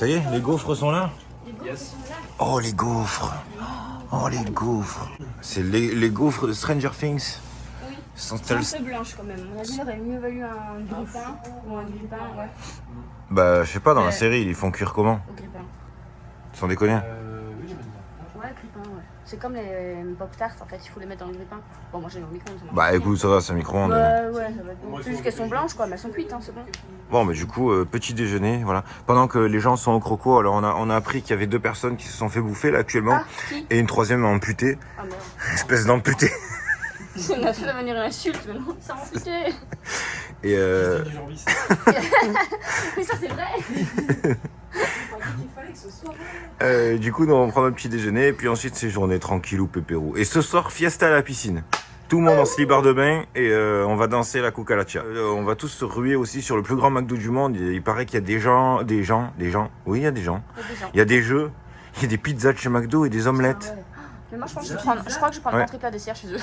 Ça y est, les gaufres sont là? Yes. Oh, les gaufres. Oh, les gaufres. C'est les gaufres de Stranger Things. Oui. Sont C'est un peu blanche quand même. On a dit qu'il aurait mieux valu un grille-pain ou un grille-pain, ouais. Bah, je sais pas, dans la série, ils font cuire comment? Au grille-pain. Sans déconner. Oui, j'aime bien. Ouais, grille-pain, ouais. C'est comme les pop-tarts, en fait, il faut les mettre dans le grille-pain. Bon, moi j'ai le micro-ondes, ça marche. Bah, écoute, ça va, c'est un micro-ondes. Ouais, ça va être bon. C'est juste qu'elles sont blanches, quoi, mais elles sont cuites, hein, c'est bon. Bon, mais du coup, petit déjeuner, voilà. Pendant que les gens sont au croco, alors on a appris qu'il y avait 2 personnes qui se sont fait bouffer, là, actuellement. Ah, qui? Et une 3e amputée. Ah merde. Espèce d'amputée. Ça m'a fait venir une insulte, mais non, ça m'a amputé. Et Du jambiste. Mais ça, c'est vrai. du coup, nous, on prend notre petit déjeuner, et puis ensuite, c'est journée tranquillou, pépérou. Et ce soir, fiesta à la piscine. Tout le monde en slibard de bain, et on va danser la cucaracha. On va tous se ruer aussi sur le plus grand McDo du monde. Il paraît qu'il y a des gens. Oui, il y a des gens. Il y a des jeux, il y a des pizzas de chez McDo et des omelettes. Ah, ouais. Mais moi, je crois que je prends Ouais. un triple à dessert chez eux.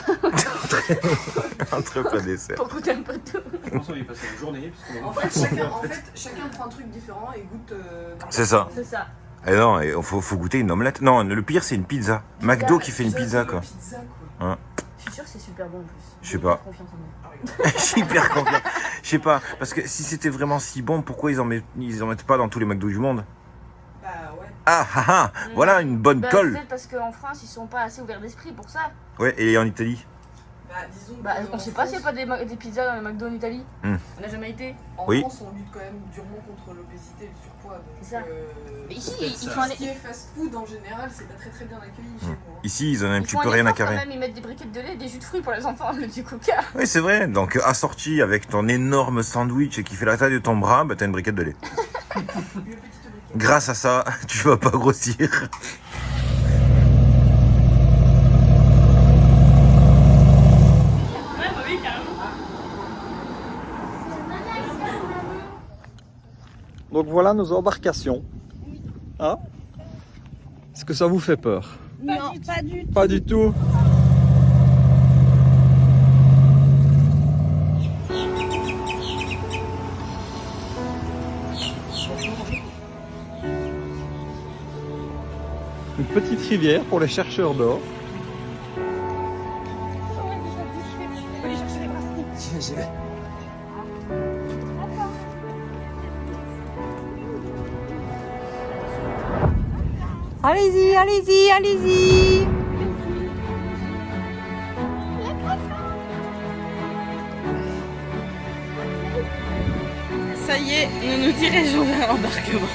Un plat dessert. Pour goûter un peu de tout. Je pense qu'on va y passer la journée. En fait, chacun prend un truc différent et goûte. C'est ça. C'est ça. Et non, il faut goûter une omelette. Non, le pire, c'est une pizza. McDo qui fait une pizza, quoi. Pizza, quoi. Je suis sûre que c'est super bon en plus. Je sais pas. J'ai confiance en moi. Je suis hyper confiant. Je sais pas, parce que si c'était vraiment si bon, pourquoi ils en mettent pas dans tous les McDo du monde? Bah ouais. Ah ah ah, voilà une bonne Bah, colle. peut-être parce qu'en France, ils sont pas assez ouverts d'esprit pour ça. Ouais, et en Italie? Bah disons. Bah, que on en sait pas s'il y a France- pas des pizzas dans les McDo en Italie. Hmm. On n'a jamais été. En Oui. France, on lutte quand même durement contre l'obésité et le surpoids. Donc, C'est ça. Mais ici, peut-être ils ça. font un Ce qui est fast-food en général, c'est pas très bien accueilli chez nous. Ici, ils en ont un ils petit font peu rien à effort quand carrer. même, ils mettent des briquettes de lait et des jus de fruits pour les enfants, le du coca. Oui, c'est vrai. Donc, assorti avec ton énorme sandwich qui fait la taille de ton bras, bah, t'as une briquette de lait. Une petite briquette. Grâce à ça, tu vas pas grossir. Donc voilà nos embarcations. Hein? Est-ce que ça vous fait peur? Non, pas du tout. Pas du tout. Une petite rivière pour les chercheurs d'or. J'y vais. Allez-y, allez-y, allez-y. Ça y est, nous nous dirigeons vers l'embarquement.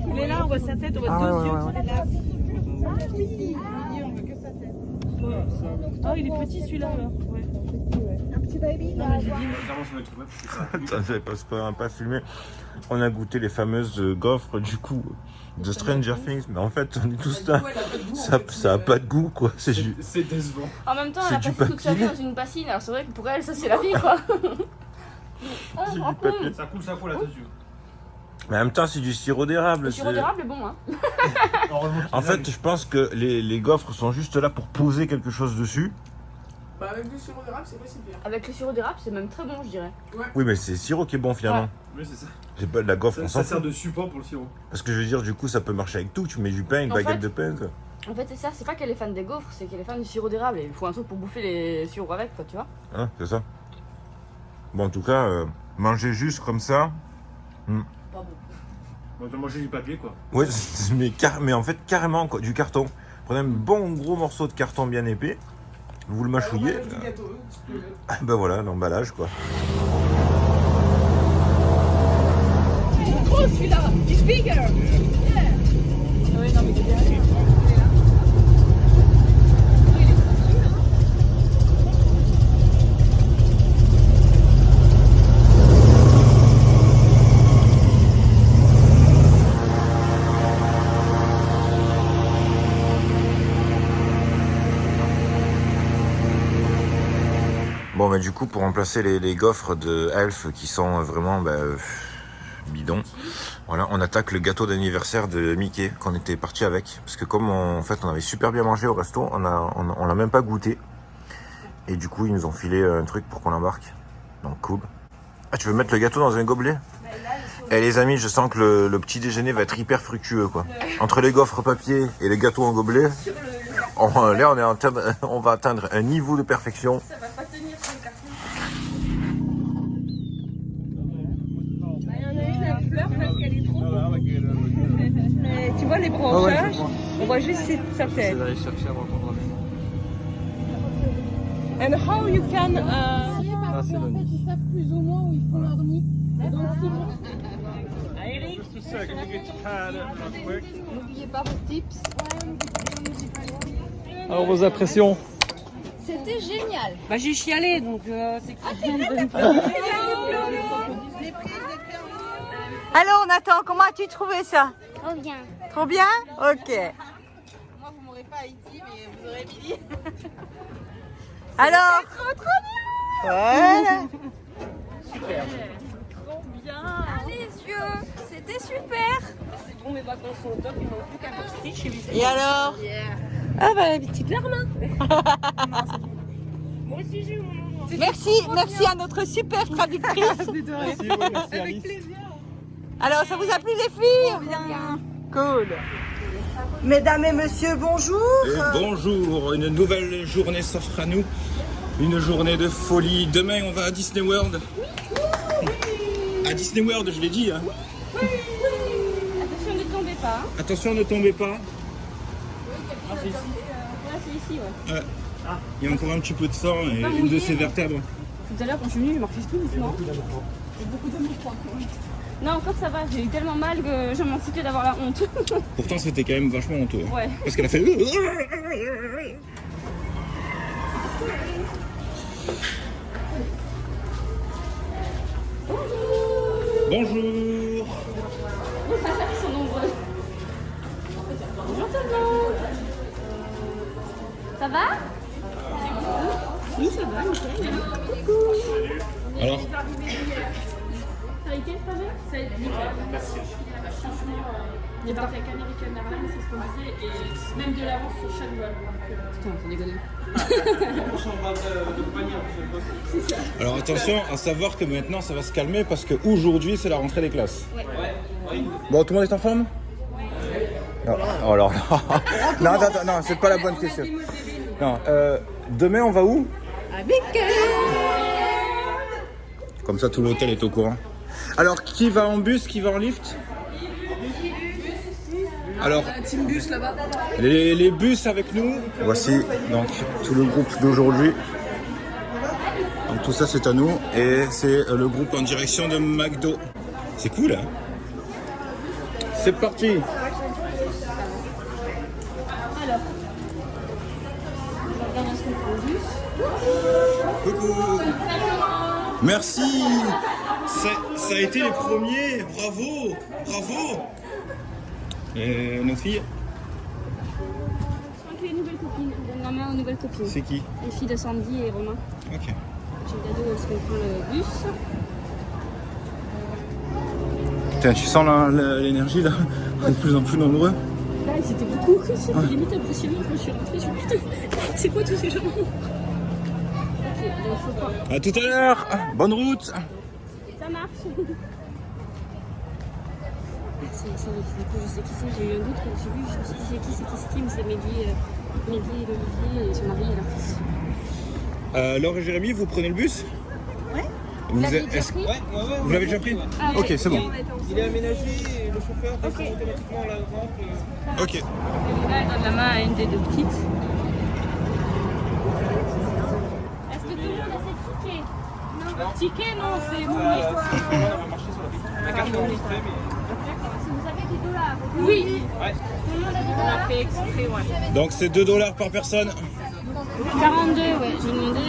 Il est là, on voit sa tête, on voit deux yeux qui est là. On voit que sa tête. Oh, il est petit celui-là. Ouais. Clairement, sur notre web, c'est ça. Attends, j'avais pas filmé. On a goûté les fameuses gaufres, du coup, de Stranger Things. Mais en fait, on est tous là. Ça a pas de goût, quoi. C'est juste. C'est décevant. En même temps, C'est elle a du passé toute sa vie papier. dans une bassine, alors c'est vrai que pour elle, ça c'est la vie quoi. C'est du papier. Ça coule là-dessus. Mais en même temps, c'est du sirop d'érable. Le sirop d'érable est bon, hein. En fait, je pense que les gaufres sont juste là pour poser quelque chose dessus. Bah avec du sirop d'érable, c'est pas si pire. Avec le sirop d'érable, c'est même très bon, je dirais. Oui, mais c'est le sirop qui est bon finalement. Oui, c'est ça. J'ai pas de la gaufre, on Ça s'en sert fout. de support pour le sirop. Parce que je veux dire, du coup, ça peut marcher avec tout. Tu mets du pain, une En baguette fait- de pain. Quoi. En fait, c'est ça, c'est pas qu'elle est fan des gaufres, c'est qu'elle est fan du sirop d'érable. Et il faut un truc pour bouffer les sirops avec, quoi, tu vois. Hein, c'est ça. Bon, en tout cas, manger juste comme ça. Pas bon. On va manger du papier quoi. Ouais, mais en fait, carrément, quoi, du carton. Prenez un bon gros morceau de carton bien épais, vous le mâchouillez. Ben voilà, l'emballage, quoi. Oh, celui-là, it's bigger. Yeah. Ouais, non, mais il est bien. Bon, bah, du coup, pour remplacer les gaufres de Elf qui sont vraiment bidons, voilà, on attaque le gâteau d'anniversaire de Mickey qu'on était parti avec. Parce que comme en fait on avait super bien mangé au resto, on l'a même pas goûté. Et du coup, ils nous ont filé un truc pour qu'on l'embarque. Donc cool. Ah, tu veux mettre le gâteau dans un gobelet? Eh les amis, je sens que le petit déjeuner va être hyper fructueux, quoi. Entre les gaufres papier et les gâteaux en gobelet, là on va atteindre un niveau de perfection. Ça va pas tenir sur le carton. Il y en a une à fleurs parce qu'elle est trop grosse. Mais tu vois les branchages, on voit juste sa tête. d'aller chercher avant qu'on ramène. And how you can... Ah, c'est le nid. ils savent plus ou moins où ils font leur nid. N'oubliez pas vos tips. Alors vos impressions? C'était génial. Bah j'ai chialé donc c'est Alors Nathan, comment as-tu trouvé ça? Trop bien. Trop bien? Ok. Moi, vous m'aurez pas à Haïti, mais vous aurez Billy. Alors? trop bien. Ouais. Les yeux, c'était super. C'est bon, mes vacances sont au top, il manque plus qu'à partir chez lui. Et alors? Ah bah les petites larmes. Moi aussi j'ai eu mon moment. Merci à notre super traductrice. Merci Alice. Alors, ça vous a plu les filles? Bien. Cool. Mesdames et messieurs, bonjour. Et bonjour, une nouvelle journée s'offre à nous. Une journée de folie. Demain, on va à Disney World. À Disney World, je l'ai dit. Hein. Attention, ne tombez pas. Hein. Attention, ne tombez pas. Ouais, c'est ici, ouais. Ouais. Il y a encore un petit peu de sang et une de ses vertèbres. Tout à l'heure, quand je suis venue, je marchais tout doucement. J'ai beaucoup de mouchoirs. Non, encore ça va, j'ai eu tellement mal que je m'en foutais d'avoir la honte. Pourtant, c'était quand même vachement honteux. Hein. Ouais. Parce qu'elle a fait... Bonjour. Ils sont nombreux. Bonjour tout le monde. Ça va? Oui, ça va, nickel. Coucou. Alors, Ça a été le trajet? Ça a été nickel. Franchement, on est parti avec American Airlines, c'est ce qu'on disait, et même de l'avance sur chaque vol. Putain, faut déconner. alors attention à savoir que maintenant ça va se calmer parce qu'aujourd'hui c'est la rentrée des classes. Ouais. Bon, tout le monde est en forme? Non, oh, alors, non, c'est pas la bonne question. Non, demain on va où? Comme ça tout l'hôtel est au courant. Alors qui va en bus, qui va en lift? Alors, Team bus là-bas. les bus avec nous. Voici donc tout le groupe d'aujourd'hui. Donc tout ça c'est à nous et c'est le groupe en direction de McDo. C'est cool hein. C'est parti. Alors, on va regarder ce qu'on prend le bus. Coucou. Merci. Ça a été les premiers. Bravo. Bravo. Et nos filles, Je crois que les nouvelles copines. On donne la main aux nouvelles copines. c'est qui? Les filles de Sandy et Romain. Ok. J'ai le cadeau parce qu'on prend le bus. Putain, tu sens l'énergie là? On est de plus en plus nombreux. Là, ils étaient beaucoup. C'était limite impressionnant quand je suis rentrée. Je suis putain, c'est quoi tous ces gens? Ok, donc faut pas. À tout à l'heure. Bonne route. Ça marche. C'est je sais qui c'est, j'ai eu un doute quand j'ai vu, je me suis dit c'est qui, mais c'est Mehdi et Olivier et son mari et leur fils. Laure et Jérémy, vous prenez le bus? Ouais. Vous, l'avez êtes- déjà est-ce- pris ouais, vous l'avez déjà pris? Ah, Ok, c'est bon. Il est aménagé et le chauffeur passe automatiquement la rampe. Ok. Et là, elle donne la main à une des deux petites. Est-ce que tout le monde a ses tickets? Non. Ticket, non, c'est mon nez. On va marcher sur la carte enregistrée, mais. Si vous avez des dollars. Oui. Ouais. Tout le monde a des dollars. On a fait exprès, ouais. Donc c'est 2 $ par personne. 42, ouais, j'ai demandé.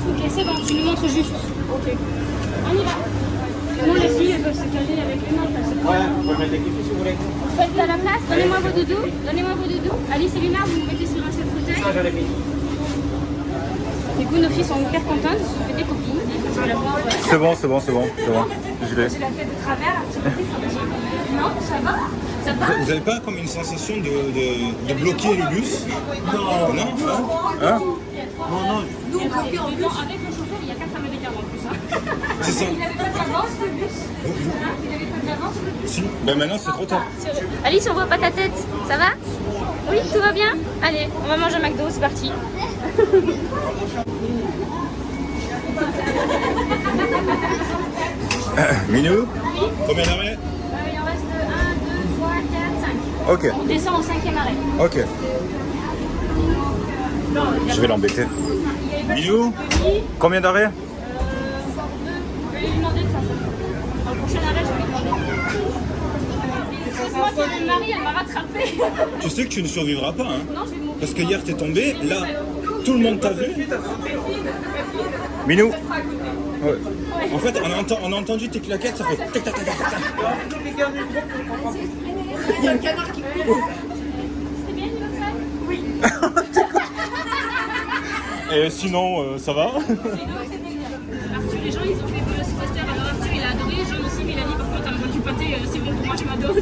Ok, c'est bon, tu nous montres juste. Ok. On y va. Non, les filles, elles peuvent se caler avec les mains. Ouais, on peut mettre des clips si vous voulez. Vous faites à la place, donnez-moi vos doudous. Donnez-moi vos doudous. Alice et Luna, vous vous mettez sur un seul fauteuil. Ça, j'en ai mis. Du coup, nos filles sont hyper contentes. Je fais des copines. Parce que la pauvre, C'est bon, c'est bon, c'est bon, c'est bon. Je l'ai. j'ai la tête de travers, un petit peu plus. Non, ça va. Ça va. Vous avez pas comme une sensation de bloquer le bus? Non. Non? Hein? Nous, on bloquait en bus. Avec le chauffeur, il y a 4 Américains en plus. Hein. C'est ça. Il n'avait pas d'avance, le bus. Hein, il n'avait pas d'avance, le bus. Si. Ben maintenant c'est trop tard. Alice, on voit pas ta tête. Ça va? Oui, tout va bien? Allez, on va manger un McDo, c'est parti. Minou? Combien d'arrêts? Il en reste 1, 2, 3, 4, 5. Ok, On descend au 5e arrêt. ok. Je vais l'embêter. Minou? Combien d'arrêts? Je vais lui demander de faire ça. Au prochain arrêt, je vais lui demander. C'est moi qui mon mari, elle m'a rattrapée. Tu sais que tu ne survivras pas, hein? Non, je vais mourir. Parce que hier t'es tombé, là, tout le monde t'a vu. Minou? Ouais. En fait, on a entendu tes claquettes, ça fait tac tac tac tac tac. Il y a un canard qui court. C'était bien, il va ça? Et sinon, ça va? Arthur, les gens, ils ont fait Velocicoaster. Alors Arthur, il a adoré. Jean aussi, mais il a dit par contre, t'as du pâté, c'est bon pour moi, j'ai ma dose.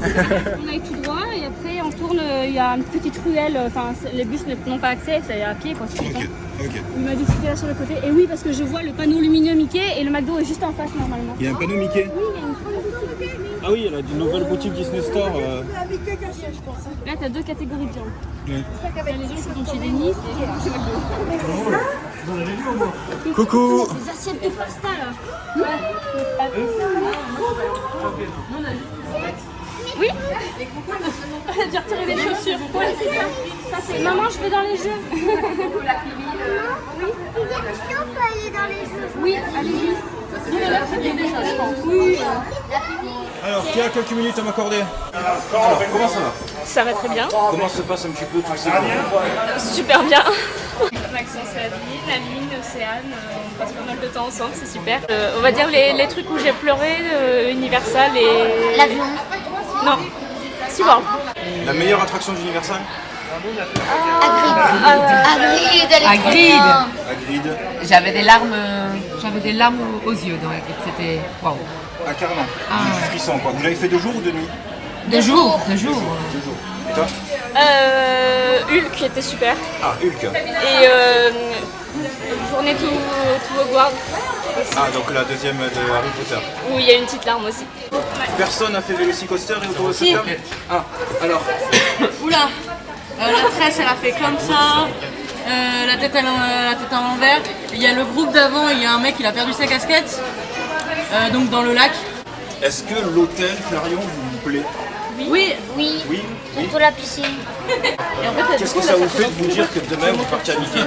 On aille tout droit et après, on tourne. Il y a une petite ruelle. Enfin, les bus n'ont pas accès, c'est à pied, quoi. C'est Ok, ok. Il m'a dit que c'était là sur le côté. Et oui, parce que je vois le panneau lumineux Mickey et le McDo est juste en face normalement. Il y a un panneau Mickey? Oui, il y a une grande boutique. Ah oui, elle a une nouvelle boutique Disney Store. Là, t'as deux catégories de gens. Ouais. T'as les gens qui vont chez Denis et les gens qui vont chez McDo. Coucou! Les assiettes de pasta là. Oui. J'ai retiré les chaussures. Oui, c'est ça. Ça c'est. Maman, je vais dans les jeux. Oui. Est-ce qu'on peut aller dans les jeux? Oui, allez-y. Il est là, très bien déjà, je pense. Oui. Alors, qui a quelques minutes à m'accorder? Alors, comment ça va? Ça va très bien. Comment se passe un petit peu tout ça? Super bien. Maxence et Aline, Océane, on passe pas mal de temps ensemble, c'est super. On va dire les trucs où j'ai pleuré, Universal et... L'avion. Non, Seaworld. La meilleure attraction d'Universal? Hagrid, elle est trop Hagrid. bien. Hagrid. J'avais des larmes aux yeux dans Hagrid, c'était waouh. Ah, carrément. Ah. Du frisson, quoi. Vous l'avez fait de jour ou de nuit? De jour. De jour. Et toi? Hulk était super. Ah, Hulk. Et journée tout Hogwarts, Ah, donc la deuxième de Harry Potter. où il y a une petite larme aussi. Personne n'a fait Velocicoaster et Autocoaster? Ah, alors. Oula, la tresse elle a fait comme ça, la tête à l'envers. Il y a le groupe d'avant, il y a un mec il a perdu sa casquette, donc dans le lac. Est-ce que l'hôtel Clarion vous plaît? Oui, Oui, Oui. surtout la piscine. et en fait, Qu'est-ce que ça vous fait de vous dire que demain vous partez à Mickey? On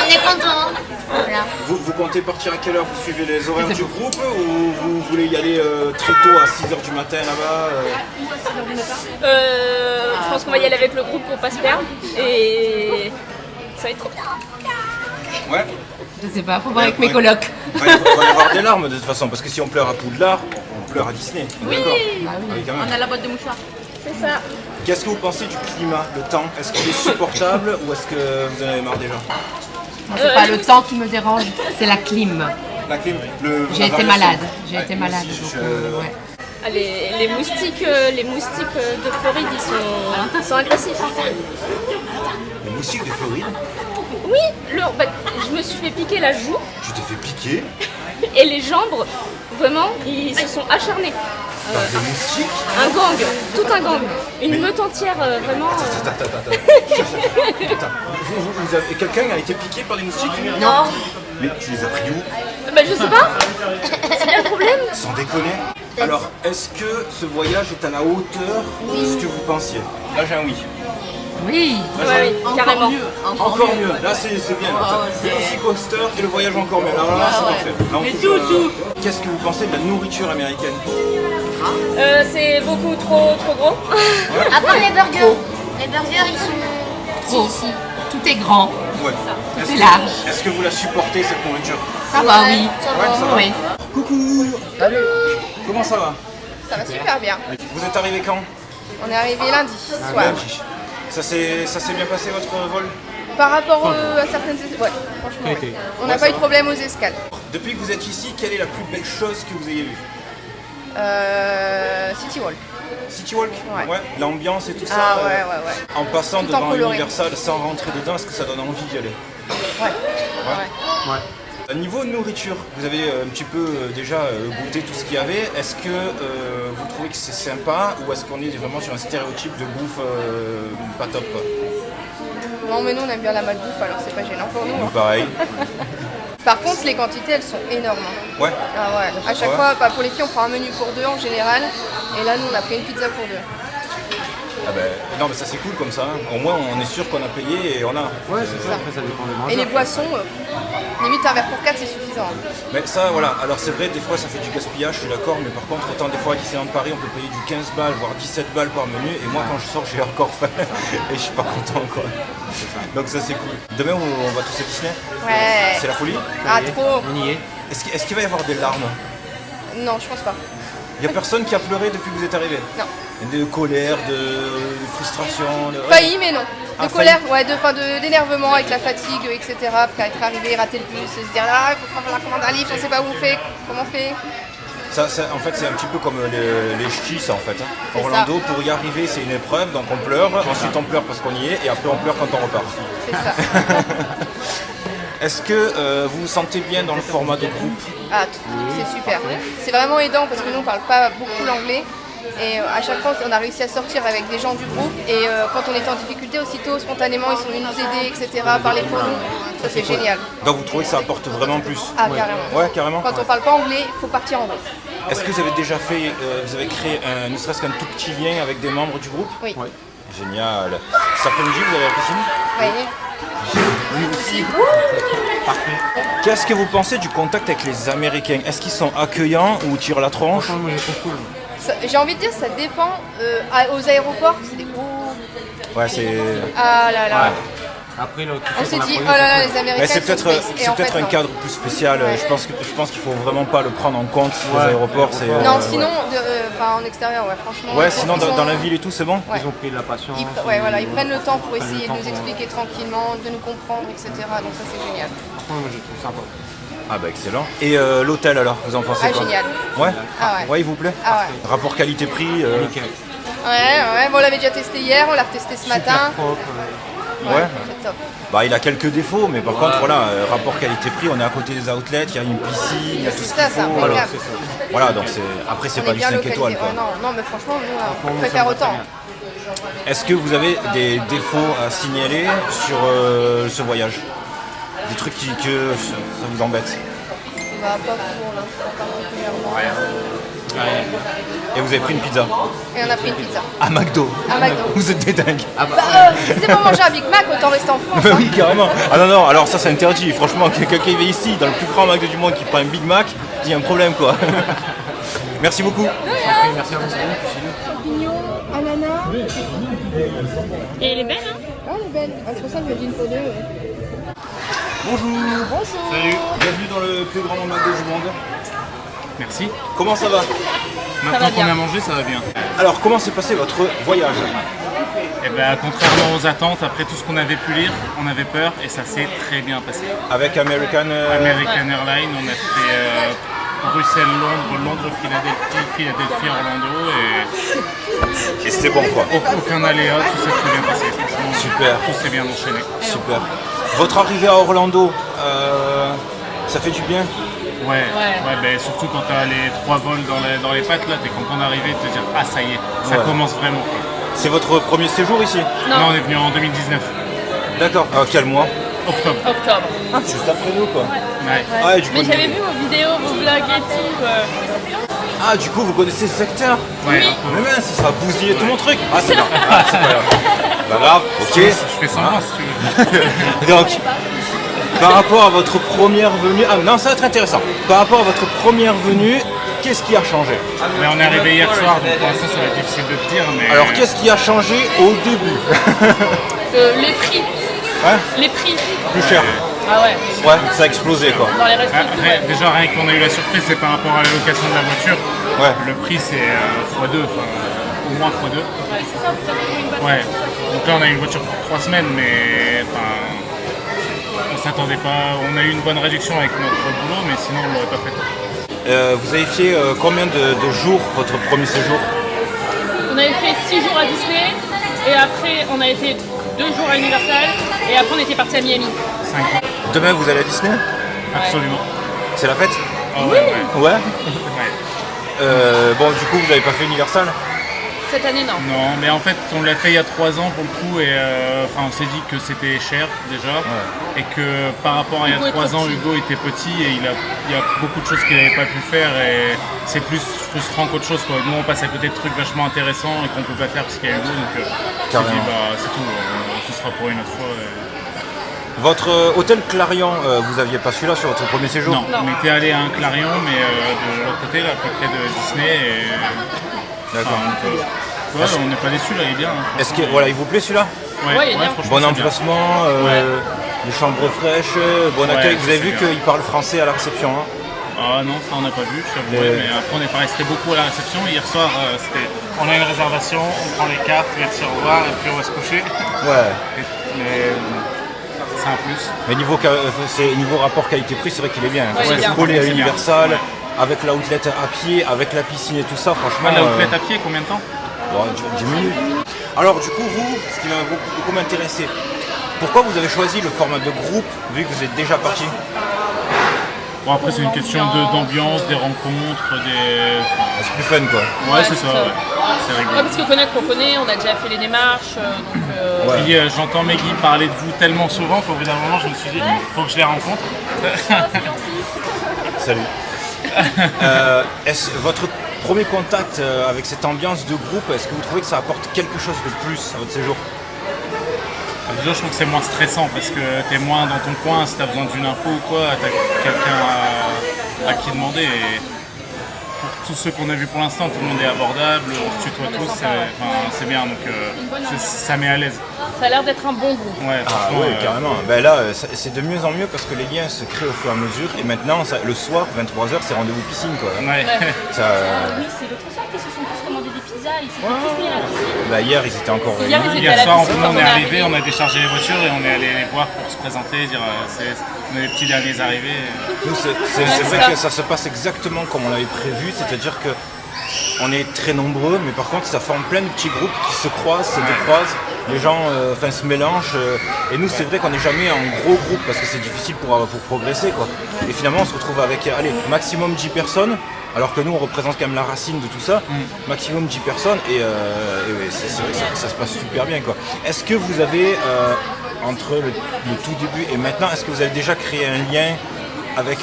est content. Voilà. Vous comptez partir à quelle heure? Vous suivez les horaires du groupe ou vous voulez y aller très tôt à 6h du matin là-bas? Je pense qu'on va y aller avec le groupe pour pas se perdre. Et ça va être trop bien. Ouais. Je sais pas, faut voir avec mes colocs. Il va y avoir des larmes de toute façon, parce que si on pleure à Poudlard, on pleure à Disney. Oui. D'accord. Oui, quand même. on a la boîte de mouchoirs. C'est ça. Qu'est-ce que vous pensez du climat, le temps? Est-ce qu'il est supportable ou est-ce que vous en avez marre déjà? Moi, c'est pas le temps qui me dérange, c'est la clim. La clim, J'ai été malade. J'ai été malade. Donc, ouais. Ah, les moustiques de Floride, ils sont agressifs. Les moustiques de Floride? Oui, je me suis fait piquer la joue Tu t'es fait piquer? et les jambes, vraiment, ils se sont acharnés. Des moustiques? Un gang, tout un gang. Une meute entière, vraiment. Attends. Vous avez... Quelqu'un a été piqué par des moustiques? Non. Mais tu les as pris où? Bah je sais pas. C'est bien le problème. Sans déconner. Alors, est-ce que ce voyage est à la hauteur de ce que vous pensiez? Là, j'ai un oui. Oui. Ouais, oui, carrément. Encore mieux. Là, c'est bien. C'est aussi coaster et le voyage encore mieux. Alors là, c'est parfait. Là, Mais tout. Qu'est-ce que vous pensez de la nourriture américaine? C'est beaucoup trop gros. À part les burgers. Les burgers, ils sont Trop. ici. Tout est grand. Ouais. C'est large. Est-ce que vous la supportez, cette nourriture? Ça va, oui. Ça va. Oui. Coucou. Salut. Comment ça va? Ça va super bien. Vous êtes arrivé quand? On est arrivé lundi soir. Lundi. Ça s'est bien passé votre vol? Par rapport à certaines... Ouais, franchement, ouais. On n'a pas eu de problème aux escales. Depuis que vous êtes ici, quelle est la plus belle chose que vous ayez vue? City Walk. City Walk? Ouais. L'ambiance et tout ça. Ah ouais. En passant Tout en devant coloré. Universal sans rentrer dedans, est-ce que ça donne envie d'y aller? Ouais. Au niveau nourriture, vous avez un petit peu déjà goûté tout ce qu'il y avait. Est-ce que vous trouvez que c'est sympa ou est-ce qu'on est vraiment sur un stéréotype de bouffe pas top quoi? Non mais nous on aime bien la malbouffe alors c'est pas gênant pour nous. Nous Hein. pareil. Par contre les quantités elles sont énormes. Hein. Ouais. Ah ouais. À chaque Ouais. fois, pour les filles on prend un menu pour deux en général. Et là nous on a pris une pizza pour deux. Ah ben, non mais ça c'est cool comme ça. Hein. Au moins on est sûr qu'on a payé et on a. Ouais, c'est ça. Après, ça dépend des Et les mangeurs. boissons, limite un verre pour 4 c'est suffisant. Hein. Mais ça voilà, alors c'est vrai des fois ça fait du gaspillage, je suis d'accord, mais par contre autant des fois à Disneyland Paris on peut payer du 15 balles voire 17 balles par menu et moi quand je sors j'ai encore faim et je suis pas content quoi. Donc ça c'est cool. Demain on va tous à Disney? Ouais. C'est la folie? Ah trop. On y est. Est-ce qu'il va y avoir des larmes? Non je pense pas. Il n'y a personne qui a pleuré depuis que vous êtes arrivé? Non. De colère, de frustration, de... Failli mais non. De Ah, colère, ouais, d'énervement avec la fatigue, etc. Pour être arrivé, rater le bus, se dire là, il faut prendre la commande un livre, on sait pas où on fait, comment on fait. Ça, en fait, c'est un petit peu comme les ch'tis, ça, en fait. Hein. C'est Orlando, pour y arriver, c'est une épreuve, donc on pleure, ensuite on pleure parce qu'on y est, et après on pleure quand on repart. C'est ça. Est-ce que vous vous sentez bien dans le format de groupe? Ah, c'est super. C'est vraiment aidant parce que nous on parle pas beaucoup l'anglais. Et à chaque fois on a réussi à sortir avec des gens du groupe. Et quand on était en difficulté, aussitôt, spontanément, ils sont venus nous aider, etc. Parler pour nous. Ça c'est génial. Donc vous trouvez que ça apporte vraiment plus? Ah, carrément. Ouais, carrément. Quand on parle pas anglais, il faut partir en groupe. Est-ce que vous avez déjà fait, vous avez créé ne serait-ce qu'un tout petit lien avec des membres du groupe? Oui. Génial. Cet après-midi, vous allez à la piscine? Oui. Qu'est-ce que vous pensez du contact avec les Américains? Est-ce qu'ils sont accueillants ou tirent la tronche? Franchement, moi, je les trouve cool. J'ai envie de dire, ça dépend. Aux aéroports, c'est des gros. Ouais, c'est... Ah là là. Après, là, On s'est dit, oh là là, les Américains. Mais c'est sont peut-être space. Et en fait, un non. cadre plus spécial. Ouais. Je pense qu'il faut vraiment pas le prendre en compte. Les aéroports, c'est... Non, sinon, en extérieur, ouais, franchement. Ouais, ils sinon sont- dans la ville et tout, c'est bon? Ouais. Ils ont pris de la patience. Ils prennent le temps pour essayer de temps nous pour- expliquer tranquillement, de nous comprendre, etc. Donc ça, c'est génial. Franchement, moi, je les trouve sympa. Ah bah excellent. Et l'hôtel alors, vous en pensez Ah, quoi? génial. Ouais? Ah ouais. Ouais, il vous plaît? Ah ouais. Rapport qualité-prix Nickel. Ouais, bon, on l'avait déjà testé hier, on l'a retesté ce matin. Propre. Ouais. C'est top. Bah il a quelques défauts, mais par contre voilà, rapport qualité-prix, on est à côté des outlets, il y a une piscine, il y a tout C'est ce ça, qu'il c'est faut. impeccable. Voilà, donc après c'est On pas est du bien 5 localisé. étoiles quoi. Non, mais franchement, nous, on Franchement, préfère ça me va autant. très bien. Est-ce que vous avez des défauts à signaler sur ce voyage? Des trucs que ça vous embête? Bah, pas pour l'instant, particulièrement. Et vous avez pris une pizza? Et on a pris une pizza. À McDo? À McDo. Vous êtes des dingues. Ah bah, Si c'est pour manger un Big Mac, autant rester en France. Bah Hein. oui, carrément. Ah non, alors ça c'est interdit. Franchement, quelqu'un qui vient ici, dans le plus grand McDo du monde, qui prend un Big Mac, il y a un problème quoi. Merci beaucoup. merci à vous. Champignons, ananas. Et elle est belle, hein? Ah, elle est belle. C'est pour ça que je dis une pour deux. Bonjour. Bonjour. Salut. Bienvenue dans le plus grand McDo du monde. Merci. Comment ça va? Maintenant qu'on a mangé, ça va bien. Alors, comment s'est passé votre voyage? Eh ben, contrairement aux attentes, après tout ce qu'on avait pu lire, on avait peur et ça s'est très bien passé. Avec American... American Airlines, on a fait Bruxelles-Londres, Londres-Philadelphie, Philadelphie-Orlando Et c'était bon quoi. aucun aléa, tout s'est très bien passé. Franchement, Super. tout s'est bien enchaîné. Super. Votre arrivée à Orlando, ça fait du bien? Ouais, ben, surtout quand t'as les 3 vols dans les pattes, là, t'es content d'arriver et de te dire ah ça y est, ça commence vraiment. C'est votre premier séjour ici? Non, on est venu en 2019. D'accord, quel mois? Octobre. Juste après nous quoi. Ouais. Ah, et du coup, Mais j'avais vu vos vidéos, vos vlogs et tout. Ah, du coup, vous connaissez ce secteur? Ouais. Mais mince, ça a bousillé tout mon truc. Ah, c'est pas c'est pas grave. Pas grave, ok. Je fais semblant si tu veux. Donc, par rapport à votre première venue... Ah non, ça va être intéressant. Par rapport à votre première venue, qu'est-ce qui a changé? Mais on est arrivé hier soir, donc pour l'instant ça va être difficile de te dire. Mais... Alors, qu'est-ce qui a changé au début? Les prix. Hein? Les prix. Plus cher. Ah ouais. Ouais, ça a explosé quoi. Dans les restos. Déjà rien qu'on a eu la surprise, c'est par rapport à la location de la voiture. Ouais. Le prix c'est x2, enfin au moins x2. Ouais, c'est ça, vous avez trouvé une bonne Ouais. Donc là on a eu une voiture pour 3 semaines, mais enfin, on s'attendait pas. On a eu une bonne réduction avec notre boulot, mais sinon on l'aurait pas fait. Vous avez fait combien de jours votre premier séjour? On avait fait 6 jours à Disney et après on avait fait 2 jours à Universal et après on était parti à Miami. 5 jours. Demain, vous allez à Disney? Absolument. C'est la fête? Ah ouais. Ouais. Ouais. Bon, du coup, vous avez pas fait Universal? Cette année non. Non, mais en fait, on l'a fait il y a 3 ans pour le coup, et on s'est dit que c'était cher déjà, et que par rapport à il y a 3 ans, Hugo était petit et il y a beaucoup de choses qu'il n'avait pas pu faire, et c'est plus frustrant qu'autre chose, quoi. Nous, on passe à côté de trucs vachement intéressants et qu'on peut pas faire parce qu'il y a Hugo, donc on s'est dit, c'est tout, ce sera pour une autre fois. Votre hôtel Clarion, vous aviez pas celui-là sur votre premier séjour? Non, on était allé à un Clarion, mais de l'autre côté, là, à peu près de Disney. Et... D'accord. On n'est pas déçus, là, il est bien. Hein, est-ce que voilà, il vous plaît celui-là? Ouais, franchement. Bon emplacement, les chambres fraîches, bon accueil. Vous avez vu qu'il parle français à la réception, hein? Ah non, ça on n'a pas vu, je t'avouerai, mais après on n'est pas resté beaucoup à la réception. Hier soir, on a une réservation, on prend les cartes, merci, au revoir, et puis on va se coucher. Ouais. Mais c'est un plus. Mais niveau rapport qualité-prix, c'est vrai qu'il est bien. Parce que bien. collé à C'est Universal, bien. avec l'outlet à pied, avec la piscine et tout ça, franchement. L'outlet à pied, combien de temps? 10 minutes. Alors du coup, vous, ce qui m'a beaucoup m'intéresser, pourquoi vous avez choisi le format de groupe vu que vous êtes déjà parti? Bon, après c'est une question d'ambiance, des rencontres, des... C'est plus fun quoi. Ouais, c'est ça, ouais. C'est rigolo. Ouais, parce que connaître, on connaît, on a déjà fait les démarches, donc... Puis j'entends Meggy parler de vous tellement souvent qu'au bout d'un moment je me suis dit, faut que je les rencontre. Salut. Est-ce votre premier contact avec cette ambiance de groupe, est-ce que vous trouvez que ça apporte quelque chose de plus à votre séjour? Déjà, je trouve que c'est moins stressant parce que t'es moins dans ton coin. Si t'as besoin d'une info ou quoi, t'as quelqu'un à qui demander. Et pour tous ceux qu'on a vus pour l'instant, tout le monde est abordable, on se tutoie tous, c'est bien, donc ça met à l'aise. Ça a l'air d'être un bon groupe. Ouais, oui, carrément. Ben là, c'est de mieux en mieux parce que les liens se créent au fur et à mesure. Et maintenant, le soir, 23h, c'est rendez-vous piscine, quoi. Ouais. Oui, c'est l'autre soir qu'ils se sont tous commandés des pizzas, ils s'étaient tous mis à la piscine. Bah, hier, ils étaient encore Hier, réunis. ils étaient à la Hier soir, piscine on quand est on est arrivé, arrivé. on a déchargé les voitures et on est allé les voir pour se présenter, dire on est les petits derniers arrivés. Nous, c'est vrai que ça se passe exactement comme on l'avait prévu, c'est-à-dire que on est très nombreux, mais par contre ça forme plein de petits groupes qui se croisent, se décroisent, les gens se mélangent, et nous c'est vrai qu'on n'est jamais en gros groupe parce que c'est difficile pour progresser quoi. Et finalement on se retrouve avec maximum 10 personnes, alors que nous on représente quand même la racine de tout ça, maximum 10 personnes, et ouais, c'est vrai que ça se passe super bien quoi. Est-ce que vous avez, entre le tout début et maintenant, est-ce que vous avez déjà créé un lien avec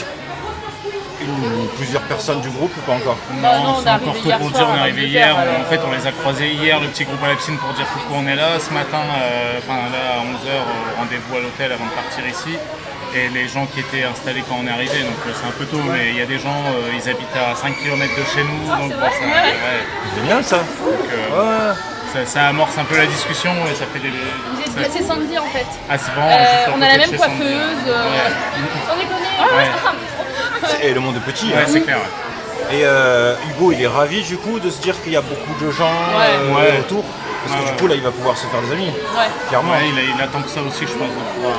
une ou plusieurs personnes du groupe ou pas encore? Non, c'est encore tôt pour dire, on est arrivé hier, en fait on les a croisés hier, le petit groupe à la piscine pour dire pourquoi on est là. Ce matin, là à 11h, rendez-vous à l'hôtel avant de partir ici. Et les gens qui étaient installés quand on est arrivé, donc c'est un peu tôt, mais il y a des gens, ils habitent à 5 km de chez nous, donc C'est bien ça. Donc, ça amorce un peu la discussion et ça fait des... Vous êtes placé Sandy en fait. Ah c'est vraiment juste à On côté a la de même chez coiffeuse. Sans déconner. Et le monde est petit. Ouais, hein. c'est clair. Ouais. Et Hugo, il est ravi du coup de se dire qu'il y a beaucoup de gens autour. Parce que du coup, là, il va pouvoir se faire des amis. Clairement. Ouais, il attend que ça aussi, je pense, de pouvoir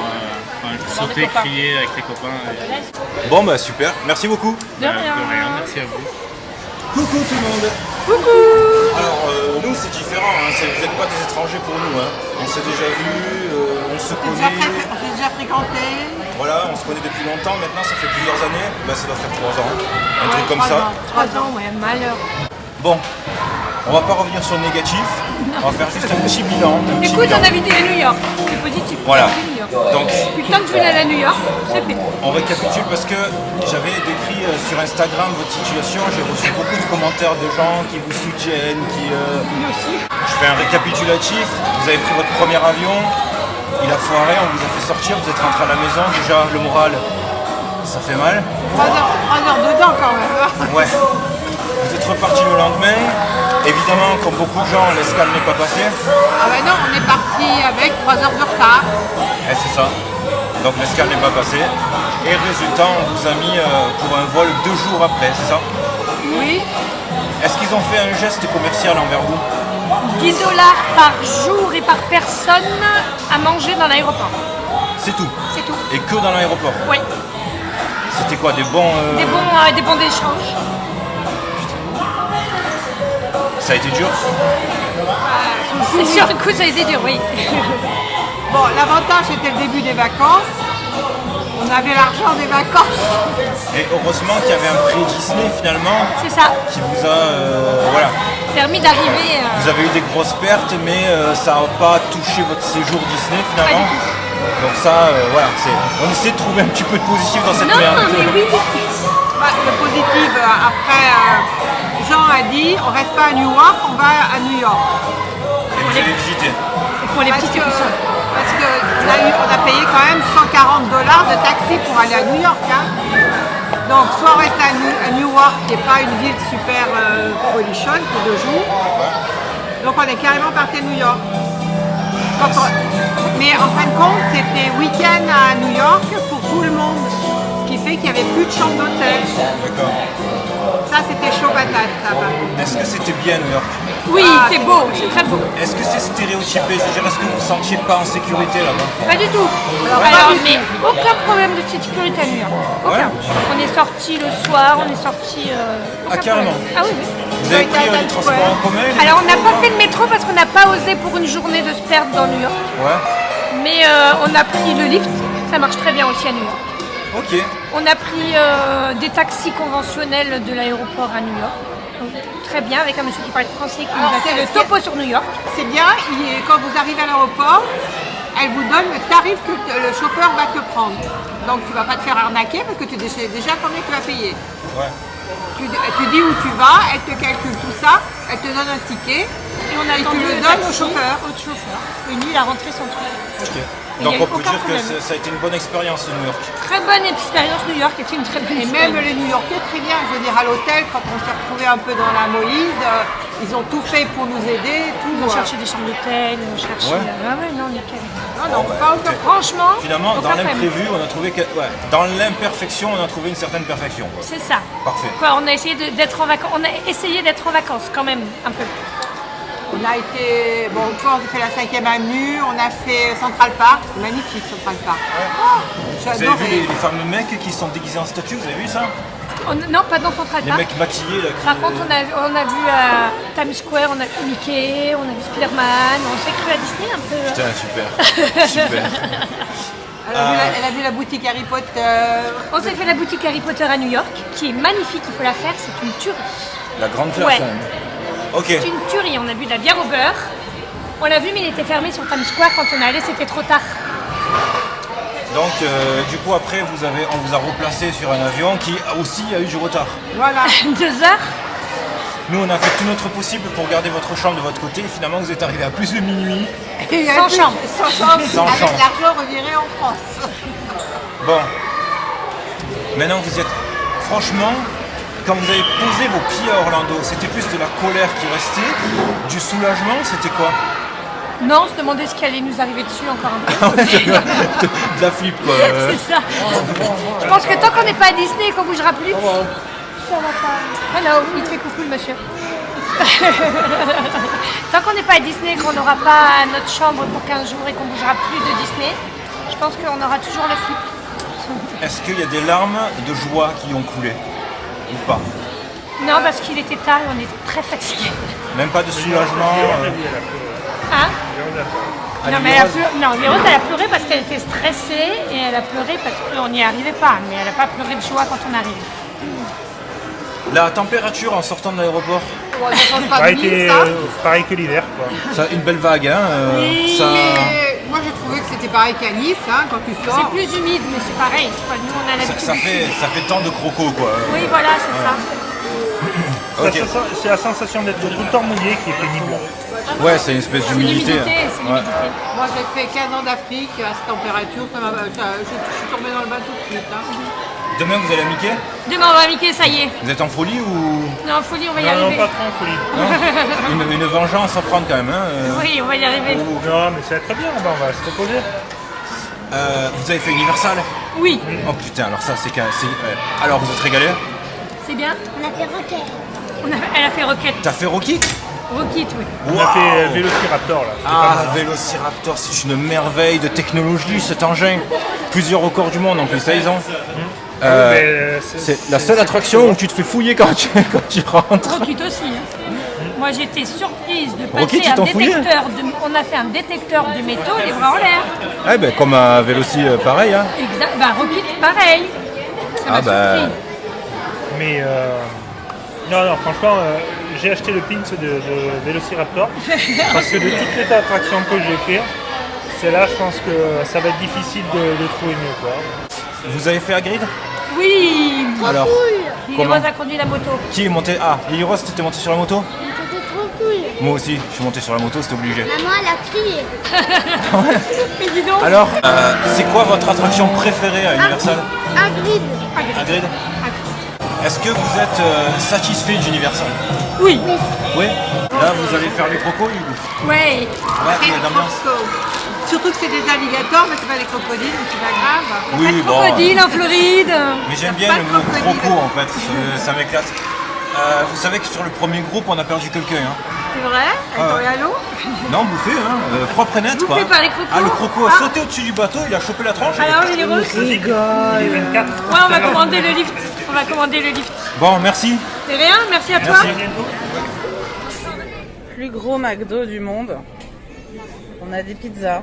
sauter, crier avec les copains. Bon, bah super. Merci beaucoup. De rien. Merci à vous. Coucou tout le monde. Alors nous c'est différent, hein. Vous n'êtes pas des étrangers pour nous. Hein. On s'est déjà vus, on se connaît. J'ai déjà fréquenté. Voilà, on se connaît depuis longtemps, maintenant ça fait plusieurs années. Ben, ça doit faire 3 ans, un truc comme ça. 3 ans, ouais, malheur. Bon, on va pas revenir sur le négatif, on va faire juste un petit bilan. Écoute, on a visité New York, c'est positif. Voilà. New York. Donc, Putain que je voulais aller à New York, c'est fait. on récapitule parce que j'avais décrit sur Instagram votre situation, j'ai reçu beaucoup de commentaires de gens qui vous soutiennent, Je fais un récapitulatif, vous avez pris votre premier avion, il a foiré, on vous a fait sortir, vous êtes rentré à la maison, déjà le moral, ça fait mal. 3 heures dedans quand même. Ouais. Vous êtes reparti le lendemain, évidemment comme beaucoup de gens, l'escale n'est pas passée. Ah bah non, on est parti avec 3 heures de retard. Et c'est ça. Donc l'escale n'est pas passée. Et résultat, on vous a mis pour un vol 2 jours après, c'est ça? Oui. Est-ce qu'ils ont fait un geste commercial envers vous? 10 $ par jour et par personne à manger dans l'aéroport. C'est tout? C'est tout. Et que dans l'aéroport? Oui. C'était quoi, des bons... Des bons d'échange. Ça a été dur? C'est sûr, du coup, ça a été dur, oui. Bon, l'avantage c'était le début des vacances. On avait l'argent des vacances. Et heureusement qu'il y avait un prix Disney finalement. C'est ça. Qui vous a... voilà. Permis d'arriver... Vous avez eu des grosses pertes, mais ça n'a pas touché votre séjour Disney finalement. Donc ça, voilà, on essaie de trouver un petit peu de positif dans cette merde. Non, mais oui. Bah, le positif, après, Jean a dit, on reste pas à New York, on va à New York. Et vous allez visiter. Et pour les petits, c'est tout seul. Parce qu'on a payé quand même 140 $ de taxi pour aller à New York. Hein. Donc soit on reste à New York, qui n'est pas une ville super polichonne pour 2 jours. Donc on est carrément parti à New York. Mais en fin de compte, c'était week-end à New York pour tout le monde. Ce qui fait qu'il n'y avait plus de chambre d'hôtel. D'accord. Ça, c'était chaud patate, ça va. Est-ce que c'était bien New York? Oui, c'est beau, c'est très beau. Est-ce que c'est stéréotypé? Je veux dire, est-ce que vous ne vous sentiez pas en sécurité là-bas? Pas du tout. Alors, mais aucun problème de sécurité à New York. Aucun. Ouais. On est sorti le soir, on est sorti... carrément. Ah oui, oui. Vous avez pris les transports en commun? Alors, on n'a pas fait le métro parce qu'on n'a pas osé pour une journée de se perdre dans New York. Ouais. Mais on a pris le lift, ça marche très bien aussi à New York. Ok. On a pris des taxis conventionnels de l'aéroport à New York. Donc, très bien, avec un monsieur qui parle français qui nous a fait le topo sur New York. C'est bien, quand vous arrivez à l'aéroport, elle vous donne le tarif que le chauffeur va te prendre. Donc tu ne vas pas te faire arnaquer parce que tu sais déjà combien tu vas payer. Ouais. Tu dis où tu vas, elle te calcule tout ça, elle te donne un ticket et on a tu le donnes au chauffeur. Et lui, il a rentré son truc. Ok. Donc on peut dire que ça a été une bonne expérience New York. Très bonne expérience New York, était une très bonne expérience. Et même les New Yorkais, très bien. Je veux dire, à l'hôtel, quand on s'est retrouvés un peu dans la Moïse, ils ont tout fait pour nous aider. Ils ont cherché des chambres d'hôtel, ils ont cherché... Ouais. Ah ouais, non, nickel. Non, pas aucun. Franchement, finalement, dans l'imprévu, on a trouvé que... dans l'imperfection, on a trouvé une certaine perfection. C'est ça. Parfait. Quoi, on a essayé d'être en vacances. On a essayé d'être en vacances quand même, un peu. On a été, bon, on a fait la 5e avenue, on a fait Central Park, magnifique Central Park. Vous avez vu les fameux mecs qui sont déguisés en statues, vous avez vu ça? Non, pas dans Central Park. Les mecs maquillés là. Par contre, on a vu à Times Square, on a vu Mickey, on a vu Spider-Man, on s'est cru à Disney un peu. Putain, super. Super. Elle a vu la boutique Harry Potter. On s'est fait la boutique Harry Potter à New York, qui est magnifique, il faut la faire, c'est une tuerie. La grande classe. Ouais. Ok. C'est une tuerie, on a bu de la bière au beurre. On l'a vu, mais il était fermé sur Times Square quand on est allé, c'était trop tard. Donc, du coup, après, on vous a replacé sur un avion qui aussi a eu du retard. Voilà. 2 heures. Nous, on a fait tout notre possible pour garder votre chambre de votre côté. Et finalement, vous êtes arrivé à plus de minuit. Sans chambre. Avec l'argent reviré en France. Bon. Maintenant, vous êtes... Franchement, quand vous avez posé vos pieds à Orlando, c'était plus de la colère qui restait, du soulagement, c'était quoi? Non, on se demandait ce qui allait nous arriver dessus encore un peu. De la flip, quoi. C'est ça. Je pense que tant qu'on n'est pas à Disney et qu'on bougera plus, ça va pas. Hello, il te fait coucou le monsieur. Tant qu'on n'est pas à Disney et qu'on n'aura pas notre chambre pour 15 jours et qu'on bougera plus de Disney, je pense qu'on aura toujours la flip. Est-ce qu'il y a des larmes de joie qui ont coulé? Ou pas? Non, parce qu'il était tard et on était très fatigués. Même pas de soulagement. Hein? Non, mais Virose, elle a pleuré parce qu'elle était stressée et elle a pleuré parce qu'on n'y arrivait pas. Mais elle n'a pas pleuré de joie quand on arrive. La température en sortant de l'aéroport? Pareil que l'hiver, quoi. Ça, une belle vague, hein. Oui, ça... mais moi j'ai trouvé que c'était pareil qu'à Nice, hein, quand tu sors. C'est plus humide, mais c'est pareil. Nous, on a l'habitude. Ça fait tant de croco, quoi. Oui, voilà, c'est ça. Okay. C'est la sensation d'être tout le temps mouillé qui est pénible. Ouais, c'est une espèce d'humidité. Moi j'ai fait 15 ans d'Afrique à cette température, je suis tombée dans le bain tout de suite. Hein. Demain vous allez à Mickey? Demain on va à Mickey, ça y est. Vous êtes en folie ou? Non, en folie, on va y arriver. Non, pas trop en folie. Une vengeance à prendre quand même. Hein. Oui, on va y arriver. Non, mais ça va très bien, là-bas, on va se reposer. Vous avez fait Universal? Oui. Oh putain, alors ça c'est... Alors vous êtes régalé? C'est bien. On a fait Rocket. Elle a fait Rocket. T'as fait Rocket? Rocket, oui. On a fait Vélociraptor, là. Ah, Vélociraptor, c'est une merveille de technologie cet engin. Plusieurs records du monde en plus, ça ils ont. C'est la seule attraction où tu te fais fouiller quand tu rentres. Rocket aussi. Hein. Moi j'étais surprise de passer Rocket, un détecteur. On a fait un détecteur de métaux les bras en l'air. Eh ben comme à Véloci, pareil. Hein. Exact. Bah Rocket, pareil. Ça m'a surpris. Mais non, franchement, j'ai acheté le pins de Vélociraptor parce que de toutes les attractions que j'ai fait, celle-là, je pense que ça va être difficile de trouver mieux, quoi. Vous avez fait Hagrid? Oui. Alors, Lily Rose a conduit la moto. Qui est monté? Ah, Lily Rose, t'étais monté sur la moto? C'était trop cool. Moi aussi, je suis monté sur la moto, c'était obligé. Maman, elle a crié. Mais dis donc. Alors, c'est quoi votre attraction préférée à Universal? Hagrid. Hagrid. Est-ce que vous êtes satisfait d'Universal? Oui. Oui. Là, vous allez faire les crocos, du coup? Oui. Il y a d'ambiance. Surtout que c'est des alligators, mais c'est pas des crocodiles, donc c'est pas grave. Oui, pas de crocodile en Floride. Mais j'aime bien le mot croco en fait, ça m'éclate. Vous savez que sur le premier groupe, on a perdu quelqu'un. Hein. C'est vrai? Elle est tombée à l'eau? Non, bouffé, hein. Propre et net quoi. Bouffé par les crocos? Ah, le croco a sauté au-dessus du bateau, il a chopé la tranche. Alors, Lily Rose? Il est 24. Ouais, on va commander le lift. On va commander le lift. Bon, merci. C'est rien, merci à toi. Plus gros McDo du monde. On a des pizzas.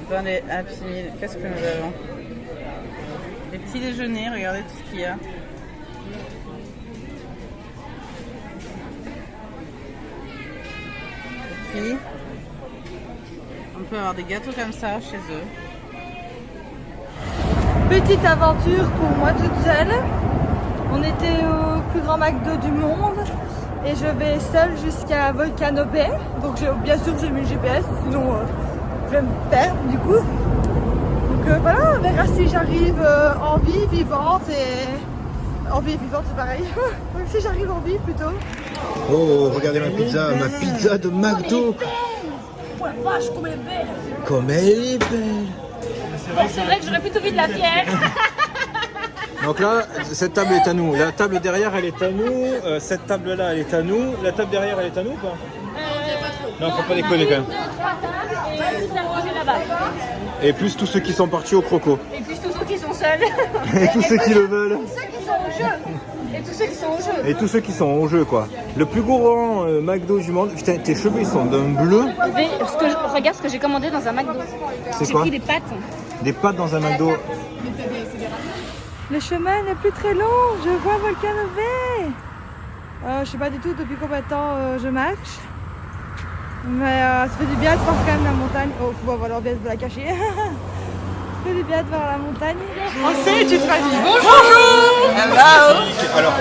Dans les Happy Meal, qu'est-ce que nous avons? Les petits déjeuners, regardez tout ce qu'il y a. Et puis, on peut avoir des gâteaux comme ça chez eux. Petite aventure pour moi toute seule. On était au plus grand McDo du monde et je vais seule jusqu'à Volcano Bay. Donc bien sûr j'ai mis le GPS, sinon je vais me perdre du coup. Donc voilà, on verra si j'arrive en vie vivante et... En vie vivante c'est pareil. Donc si j'arrive en vie plutôt. Oh, regardez ma pizza de McDo. Oh la vache, comme elle est belle. Comme elle est belle. C'est vrai que j'aurais plutôt vu de la pierre. Donc là, cette table est à nous. La table derrière, elle est à nous. Cette table-là, elle est à nous. La table derrière, elle est à nous ou pas? Non, faut pas déconner quand même. 2, 3 tables et toute la rangée là-bas. Et plus tous ceux qui sont partis au croco. Et plus tous ceux qui sont seuls. Et tous ceux qui le veulent. Tous ceux qui sont au jeu. Et tous ceux qui sont au jeu. Et tous ceux qui sont au jeu, quoi. Le plus grand McDo du monde. Putain, tes cheveux, ils sont d'un bleu. Regarde ce que j'ai commandé dans un McDo. C'est quoi? J'ai pris des pâtes. Des pâtes dans un McDo. Le chemin n'est plus très long, je vois Volcano Bay. Je sais pas du tout depuis combien de temps je marche. Mais ça fait du bien de voir quand même la montagne. Oh, voilà, on vient de la cacher. Ça fait du bien de voir la montagne. On sait, tu te ravis. Bonjour. Alors,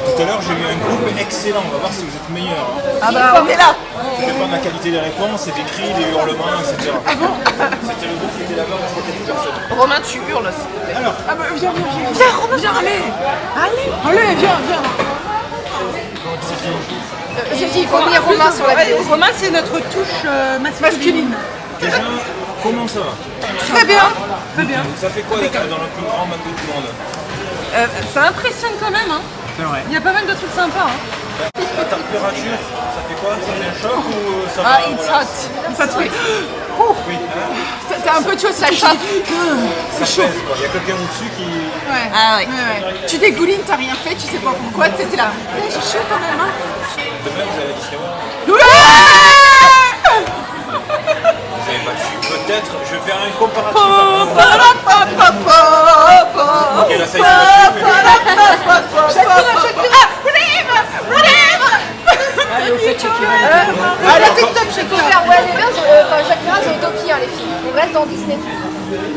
tout à l'heure, j'ai eu un groupe excellent. On va voir si vous êtes meilleurs. Ah bah on est là. Ça dépend de la qualité des réponses, c'est des cris, des hurlements, etc. Ah bon? C'était le groupe qui était là-bas, je crois qu'il y a 10 personnes. Romain, tu hurles. Alors, Ah bah viens, Romain, viens, allez, viens. J'ai dit, il faut venir Romain sur la vidéo. Romain, c'est notre touche masculine. déjà, comment ça va? Très bien. Ça fait quoi d'être dans le plus grand McDo du monde? Ça impressionne quand même, hein. C'est vrai. Il y a pas mal de trucs sympas. Hein. La température, ça fait quoi? Ça fait un choc ou ça va? Ah, it's hot. Ça te fait... T'as un peu de choses, ça chauffe. Ça pèse quoi, il y a quelqu'un au-dessus qui... Ouais. Ah ouais. Tu dégoulines, t'as rien fait, tu sais pas pourquoi, tu sais, t'es là. J'ai chaud quand même. Hein. Demain vous avez dit c'est moi. Vous avez pas su, peut-être, je vais faire un comparatif. Ok, là ça y est, La TikTok, je peux faire. Ouais, les bien, Shakira, c'est Utopie, hein, les filles. On reste dans Disney.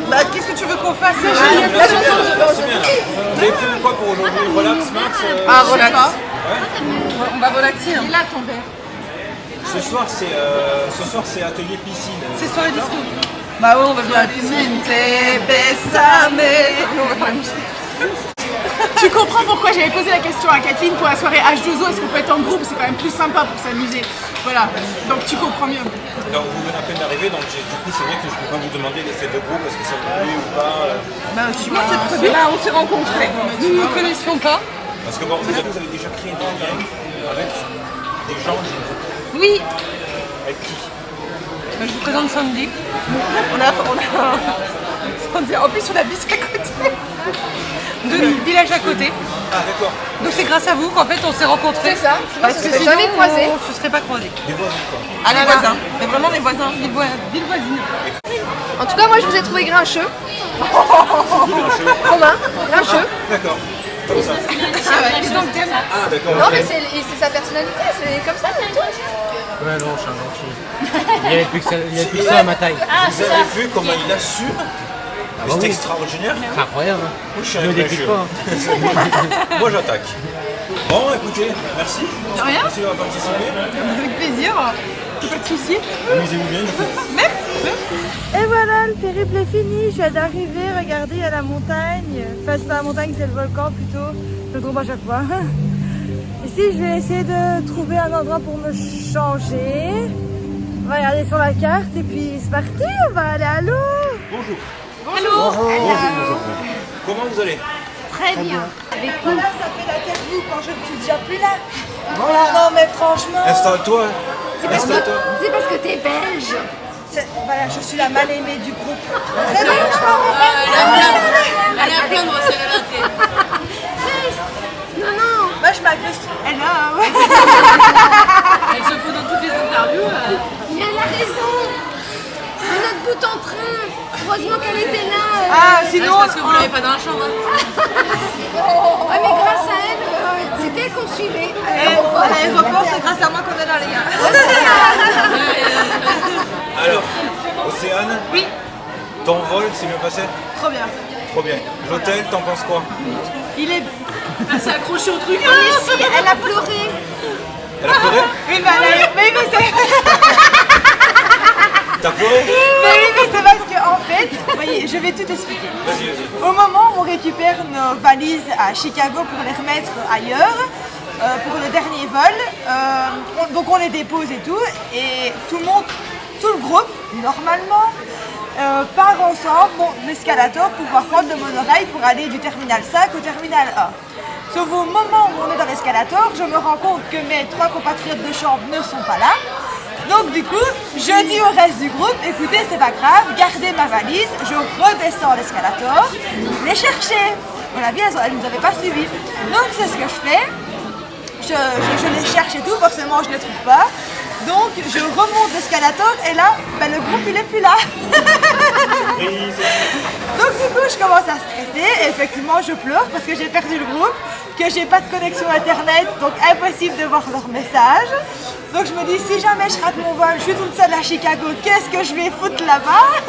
Bah, qu'est-ce que tu veux qu'on fasse? La chanson, Vous avez prévu quoi pour aujourd'hui? Relax, max Ah, relax. Ouais. On va relaxer. Il est là ton verre. Ce soir c'est atelier piscine. C'est sur le disco. Bah ouais, on va faire la piscine. On va faire une piscine. Tu comprends pourquoi j'avais posé la question à Kathleen pour la soirée H2O, est-ce qu'on peut être en groupe, c'est quand même plus sympa pour s'amuser. Voilà, donc tu comprends mieux. Donc vous venez à peine d'arriver, donc du coup c'est vrai que je ne peux pas vous demander l'effet de groupe, est-ce que ça vous plaît ou pas Bah tu vois, c'est là on s'est rencontrés, nous ne nous connaissions pas. Parce que bon, vous avez déjà créé des liens avec des gens, Oui. avec qui? Je vous présente Sandy. On a Sandy. En plus on habite à côté. De village à côté. Ah d'accord. Donc c'est grâce à vous qu'en fait on s'est rencontrés. C'est ça. Parce que sinon jamais croisés. on se serait pas croisés. Des voisins quoi. Ah les voisins. Mais vraiment les voisins. Ville voisine. En tout cas, moi je vous ai trouvé grincheux. Romain, grincheux. D'accord. Comme ça. Ah d'accord. Non, mais c'est sa personnalité, c'est comme ça, c'est tout. Ouais, non, je suis un gentil. Il n'y avait plus que ça à ma taille. Vous avez vu comment il assume? C'est extraordinaire. C'est incroyable. Moi, je suis Je un me décide grincheux. pas. Moi j'attaque. Bon écoutez, merci. De rien. Merci d'avoir participé. Avec plaisir. Pas de soucis. Amusez-vous bien. Merci. Et voilà, le périple est fini. Je viens d'arriver. Regardez, il y a la montagne. Enfin, c'est pas la montagne, c'est le volcan plutôt. Je me trompe à chaque fois. Ici, je vais essayer de trouver un endroit pour me changer. On va regarder sur la carte et puis c'est parti. On va aller à l'eau. Bonjour. Bonjour. Bonjour. Comment vous allez? Très bien. Voilà, ça fait la tête vous quand je ne suis déjà plus là. Voilà. Non mais franchement. Installe-toi. C'est parce que t'es belge. Voilà, je suis la mal aimée du groupe. Elle est à plaindre, c'est la tête. Non. Moi je m'agresse. Elle a. Elle se fout dans toutes les interviews. Mais elle a raison. C'est notre bout en train. Heureusement qu'elle était là. Ah, sinon. C'est parce que vous l'avez pas dans la chambre. Ouais, mais grâce à elle, c'était elle qu'on suivait. À l'aéroport, c'est grâce à moi qu'on est là, les gars. Alors, Océane? Oui. Ton vol s'est bien passé? Trop bien. Trop bien. L'hôtel, t'en penses quoi? Il est. Elle s'est accrochée au truc. Mais si, elle a pleuré. Elle a pleuré? Oui, mais c'est. T'as pleuré? Mais oui, mais c'est parce qu'en fait, voyez, je vais tout expliquer. Vas-y, vas-y. Au moment où on récupère nos valises à Chicago pour les remettre ailleurs, pour le dernier vol, donc on les dépose et tout, et tout le groupe, normalement, part ensemble, l'escalator, pour pouvoir prendre le monorail pour aller du terminal 5 au terminal 1. Sauf au moment où on est dans l'escalator, je me rends compte que mes 3 compatriotes de chambre ne sont pas là. Donc du coup, je dis au reste du groupe, écoutez, c'est pas grave, gardez ma valise, je redescends l'escalator, les chercher. À mon avis, elles ne nous avaient pas suivis. Donc c'est ce que je fais. Je les cherche et tout, forcément je ne les trouve pas. Donc je remonte l'escalator et là, le groupe il est plus là. Donc du coup je commence à stresser et effectivement je pleure parce que j'ai perdu le groupe, que j'ai pas de connexion internet, donc impossible de voir leurs messages. Donc je me dis si jamais je rate mon vol, je suis toute seule à Chicago, qu'est-ce que je vais foutre là-bas?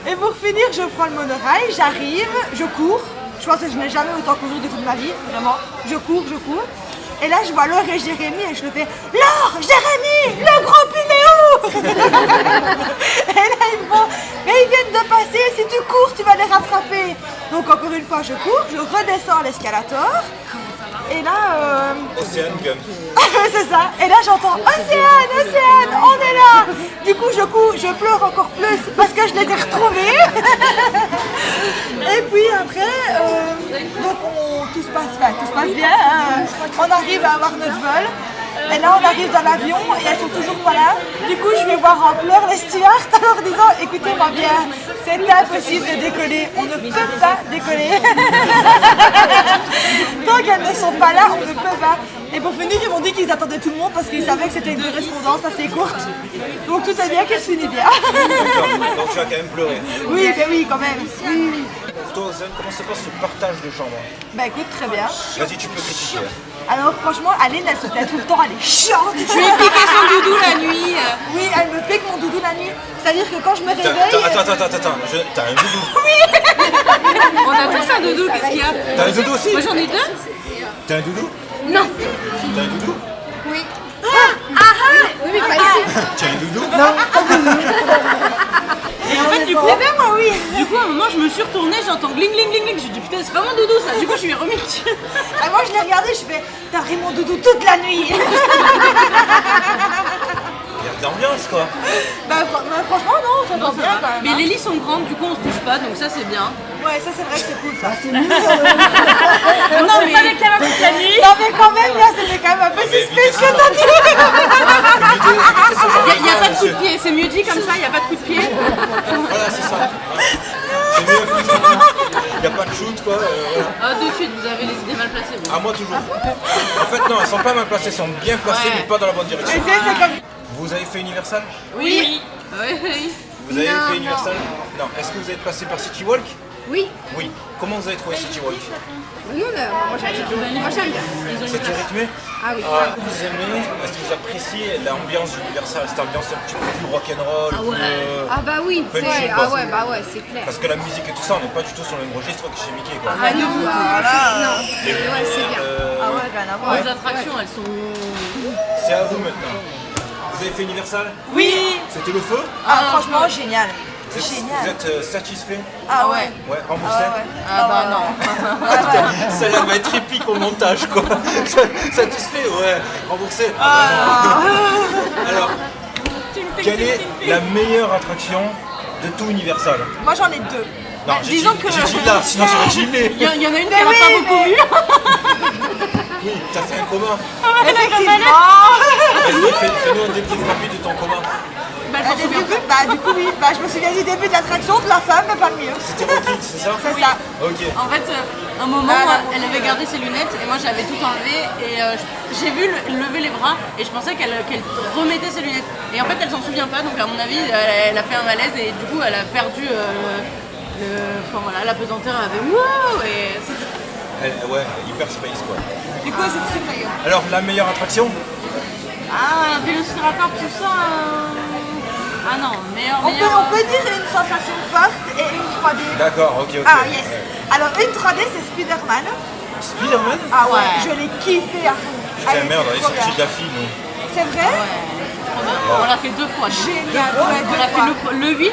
Et pour finir, je prends le monorail, j'arrive, je cours. Je pense que je n'ai jamais autant couru de toute ma vie, vraiment. Je cours. Et là, je vois Laure et Jérémy et je le fais « Laure, Jérémy, le groupe, il est où ?» Et là, ils me font « Mais ils viennent de passer, si tu cours, tu vas les rattraper. » Donc encore une fois, je cours, je redescends l'escalator. Et là... Océane Gum. c'est ça. Et là, j'entends « Océane, on est là !» Du coup, je cours, je pleure encore plus parce que je les ai retrouvés. Et puis après, donc tout se passe bien. Hein. On arrive à avoir notre vol. Et là, on arrive dans l'avion et elles sont toujours pas là. Du coup, je vais voir en pleurs les stewards en leur disant écoutez-moi bien, c'est impossible de décoller. On ne peut pas décoller. Tant qu'elles ne sont pas là, on ne peut pas. Et pour finir, ils m'ont dit qu'ils attendaient tout le monde parce qu'ils savaient que c'était une correspondance assez courte. Donc tout est bien qu'elle finit bien. D'accord, donc tu vas quand même pleurer. Oui, ben oui, quand même. Oui. Toi, Zen, comment se passe ce partage de chambre? Bah écoute, très bien. Vas-y, tu peux critiquer. Alors franchement, Aline, elle se plaît tout le temps, elle est chiante. Je lui ai piqué son doudou la nuit. Oui, elle me pique mon doudou la nuit. C'est-à-dire que quand je me réveille... Attends, t'as un doudou? On a tous un doudou, qu'est-ce qu'il y a? T'as un doudou aussi? Moi j'en ai deux. T'as un doudou? Non. T'as un doudou? Oui. Oui, mais pas ici. T'as un doudou? Et en fait, du coup, moi oui. Du coup, à un moment, je me suis retournée, j'entends gling gling gling gling. J'ai dit putain, c'est pas mon doudou ça. Du coup, je lui ai remis dessus. Et moi, je l'ai regardé, je fais t'as ri mon doudou toute la nuit. Il y a de l'ambiance quoi. Bah franchement, non, ça va bien quand même. Mais les lits sont grandes, du coup, on se touche pas, donc ça c'est bien. Ouais, ça c'est vrai que c'est cool ça. C'est Non, mais Pas des câlins toute la nuit. Non mais quand même, là, c'était quand même un peu suspect ce que t'as dit. il y a pas de coup de pied, c'est mieux dit comme ça, il y a pas de coup de pied. Voilà, c'est ça. C'est mieux. Il n'y a pas de shoot quoi. Voilà. Ah, de suite, vous avez les idées mal placées. Vous. À moi toujours. En fait, non, elles sont pas mal placées, elles sont bien placées, Ouais. mais pas dans la bonne direction. C'est comme... Vous avez fait Universal? Oui. Oui. Vous avez Non, fait Universal? Non. Est-ce que vous êtes passé par City Walk? Oui. Oui. Comment vous avez trouvé City Walk? Nous, moi j'aime bien. C'était rythmé? Ah oui. Vous aimez, est-ce que vous appréciez l'ambiance Universal, cette ambiance un petit peu plus rock'n'roll? Ah bah oui, punchy, ouais, quoi. c'est clair. Parce que la musique et tout ça, on n'est pas du tout sur le même registre que chez Mickey quoi. Ah non, Voilà. non. Les Ouais, c'est bien. Ah ouais, rien à voir. Les attractions, elles sont. C'est à vous maintenant. Vous avez fait Universal? Oui. C'était le feu? Ah franchement, génial. Vous Génial. êtes satisfait? Ah ouais. Ouais, remboursé? Ah bah non. Celle-là va être épique au montage quoi. Satisfait? Ouais. Remboursé? Alors, quelle est la meilleure attraction de tout Universal? Moi j'en ai deux. Non, disons que- j'ai dit là, sinon j'aurais dit mais. Il y en a une Mais qu'elle a oui, pas beaucoup mais- vue. Oui, t'as fait un coma. Effectivement. Vas-y, fais-nous un débrief rapide de ton coma. Bah, elle s'en souvient pas. Du coup oui, je me souviens du début de l'attraction, de la fin, mais pas le mieux. C'était Rocket, c'est ça? C'est ça. Ok. En fait, un moment, elle avait gardé ses lunettes et moi j'avais tout enlevé et j'ai vu lever les bras et je pensais qu'elle remettait ses lunettes. Et en fait, elle s'en souvient pas, donc à mon avis, elle a fait un malaise et du coup, elle a perdu enfin voilà, la pesanteur. Elle avait wow et Ouais, hyperspace quoi. Du coup, c'est super. Alors, la meilleure attraction? ah, un vélociraptor, tout ça. Ah non, meilleur. On peut dire une sensation forte et une 3D. D'accord, ok. Ah yes. Alors une 3D c'est Spider-Man. Spider-Man? Ah ouais, Ouais. je l'ai kiffé à fond. Putain, merde, on est trop sorti bien. de la fille, nous. C'est vrai? On l'a fait deux fois. Génial. On a fait le 8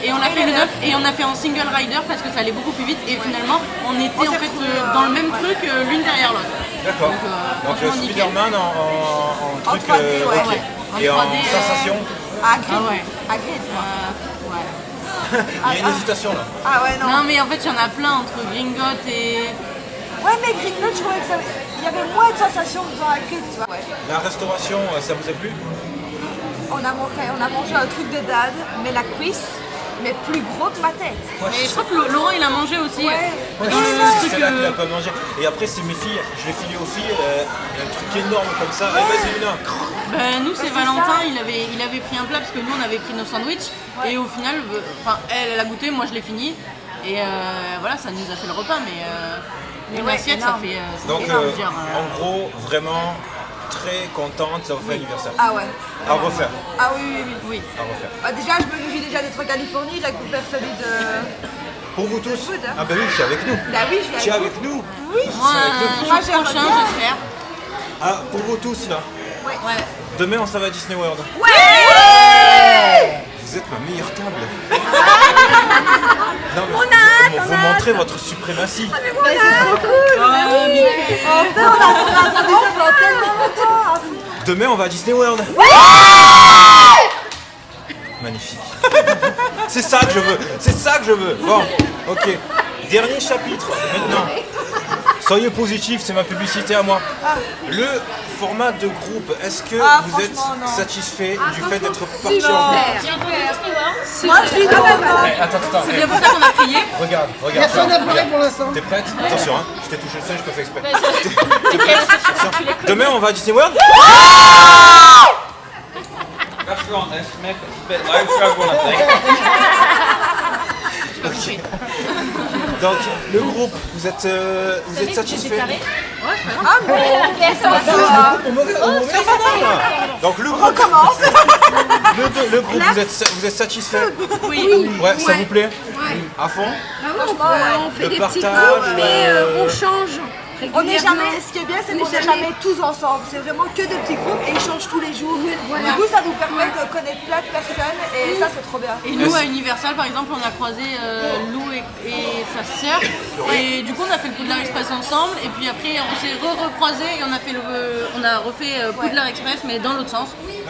et on a fait le 9 et on a fait en single rider parce que ça allait beaucoup plus vite et finalement on était en fait dans le même truc l'une derrière l'autre. D'accord. Donc, franchement, nickel. Spider-Man en truc. 3D, ouais. ok. Ouais. En Et en 3D, sensation? Ah gris. Ah ouais. Ah gris. Ouais. Il y a une hésitation là. Ah ouais non. Non mais en fait il y en a plein entre Gringotts et... Ouais mais Gringotts je trouvais que ça... il y avait moins de sensations que dans la gris, tu vois. Ouais. La restauration, ça vous a plu? On a mangé un truc de dad, mais la cuisse, mais plus gros que ma tête. Mais je crois que Laurent il a mangé aussi. Ouais. Ouais, Dans le c'est truc, celle-là qu'il a pas mangé. Et après, c'est mes filles. Je l'ai filé aux filles. Un truc énorme comme ça. Eh, vas-y, Luna. Nous c'est Valentin, il avait pris un plat parce que nous on avait pris nos sandwichs et au final, enfin elle a goûté, moi je l'ai fini et voilà ça nous a fait le repas mais une ouais, assiette énorme. ça fait Donc, énorme, dire, en gros, vraiment très contente. Ça vous fait anniversaire. Ah ouais. À refaire. Ah oui. oui. À refaire. Bah, déjà je me réjouis déjà d'être en Californie, j'ai pu faire celui de... Pour vous tous? Food, hein. Ah bah oui, je suis avec nous. Bah oui, je Tu es suis avec nous? Oui. Moi Moi, jour prochain j'aimerais bien. j'espère. Ah, pour vous tous là. Ouais. Demain, on s'en va à Disney World. Ouais. Vous êtes ma meilleure table. Non, mais vous montrez votre suprématie. Mais c'est trop cool. Ah, Mickey. En fait, on a attendu ça pendant tellement longtemps. à fond. Demain, on va à Disney World. Magnifique. C'est ça que je veux. C'est ça que je veux. Bon, ok. Dernier chapitre maintenant. Soyez positifs, c'est ma publicité à moi. Le format de groupe, est-ce que vous êtes satisfait du fait d'être parti en groupe? Moi, je dis non. Attends. C'est bien pour ça qu'on a crié. Regarde. Personne n'a pleuré pour l'instant. T'es prête? Attention, hein, je t'ai touché le sein, je peux faire exprès. Demain, on va à Disney World? Donc, le groupe, vous êtes satisfait? Ah bon. Donc le groupe, Recommence. le groupe, vous êtes satisfait? Oui. Ouais, ça vous plaît? À fond? On fait Le des petits partage, groupes, mais on change. On n'est jamais, ce qui est bien, c'est qu'on n'est jamais tous ensemble. C'est vraiment que des petits groupes et ils changent tous les jours. Du coup, ça nous permet de connaître plein de personnes et ça, c'est trop bien. Et nous, à Universal, par exemple, on a croisé Lou et sa sœur. Et du coup, on a fait le Poudlard Express ensemble. Et puis après, on s'est recroisés et on a refait Poudlard Express, mais dans l'autre sens.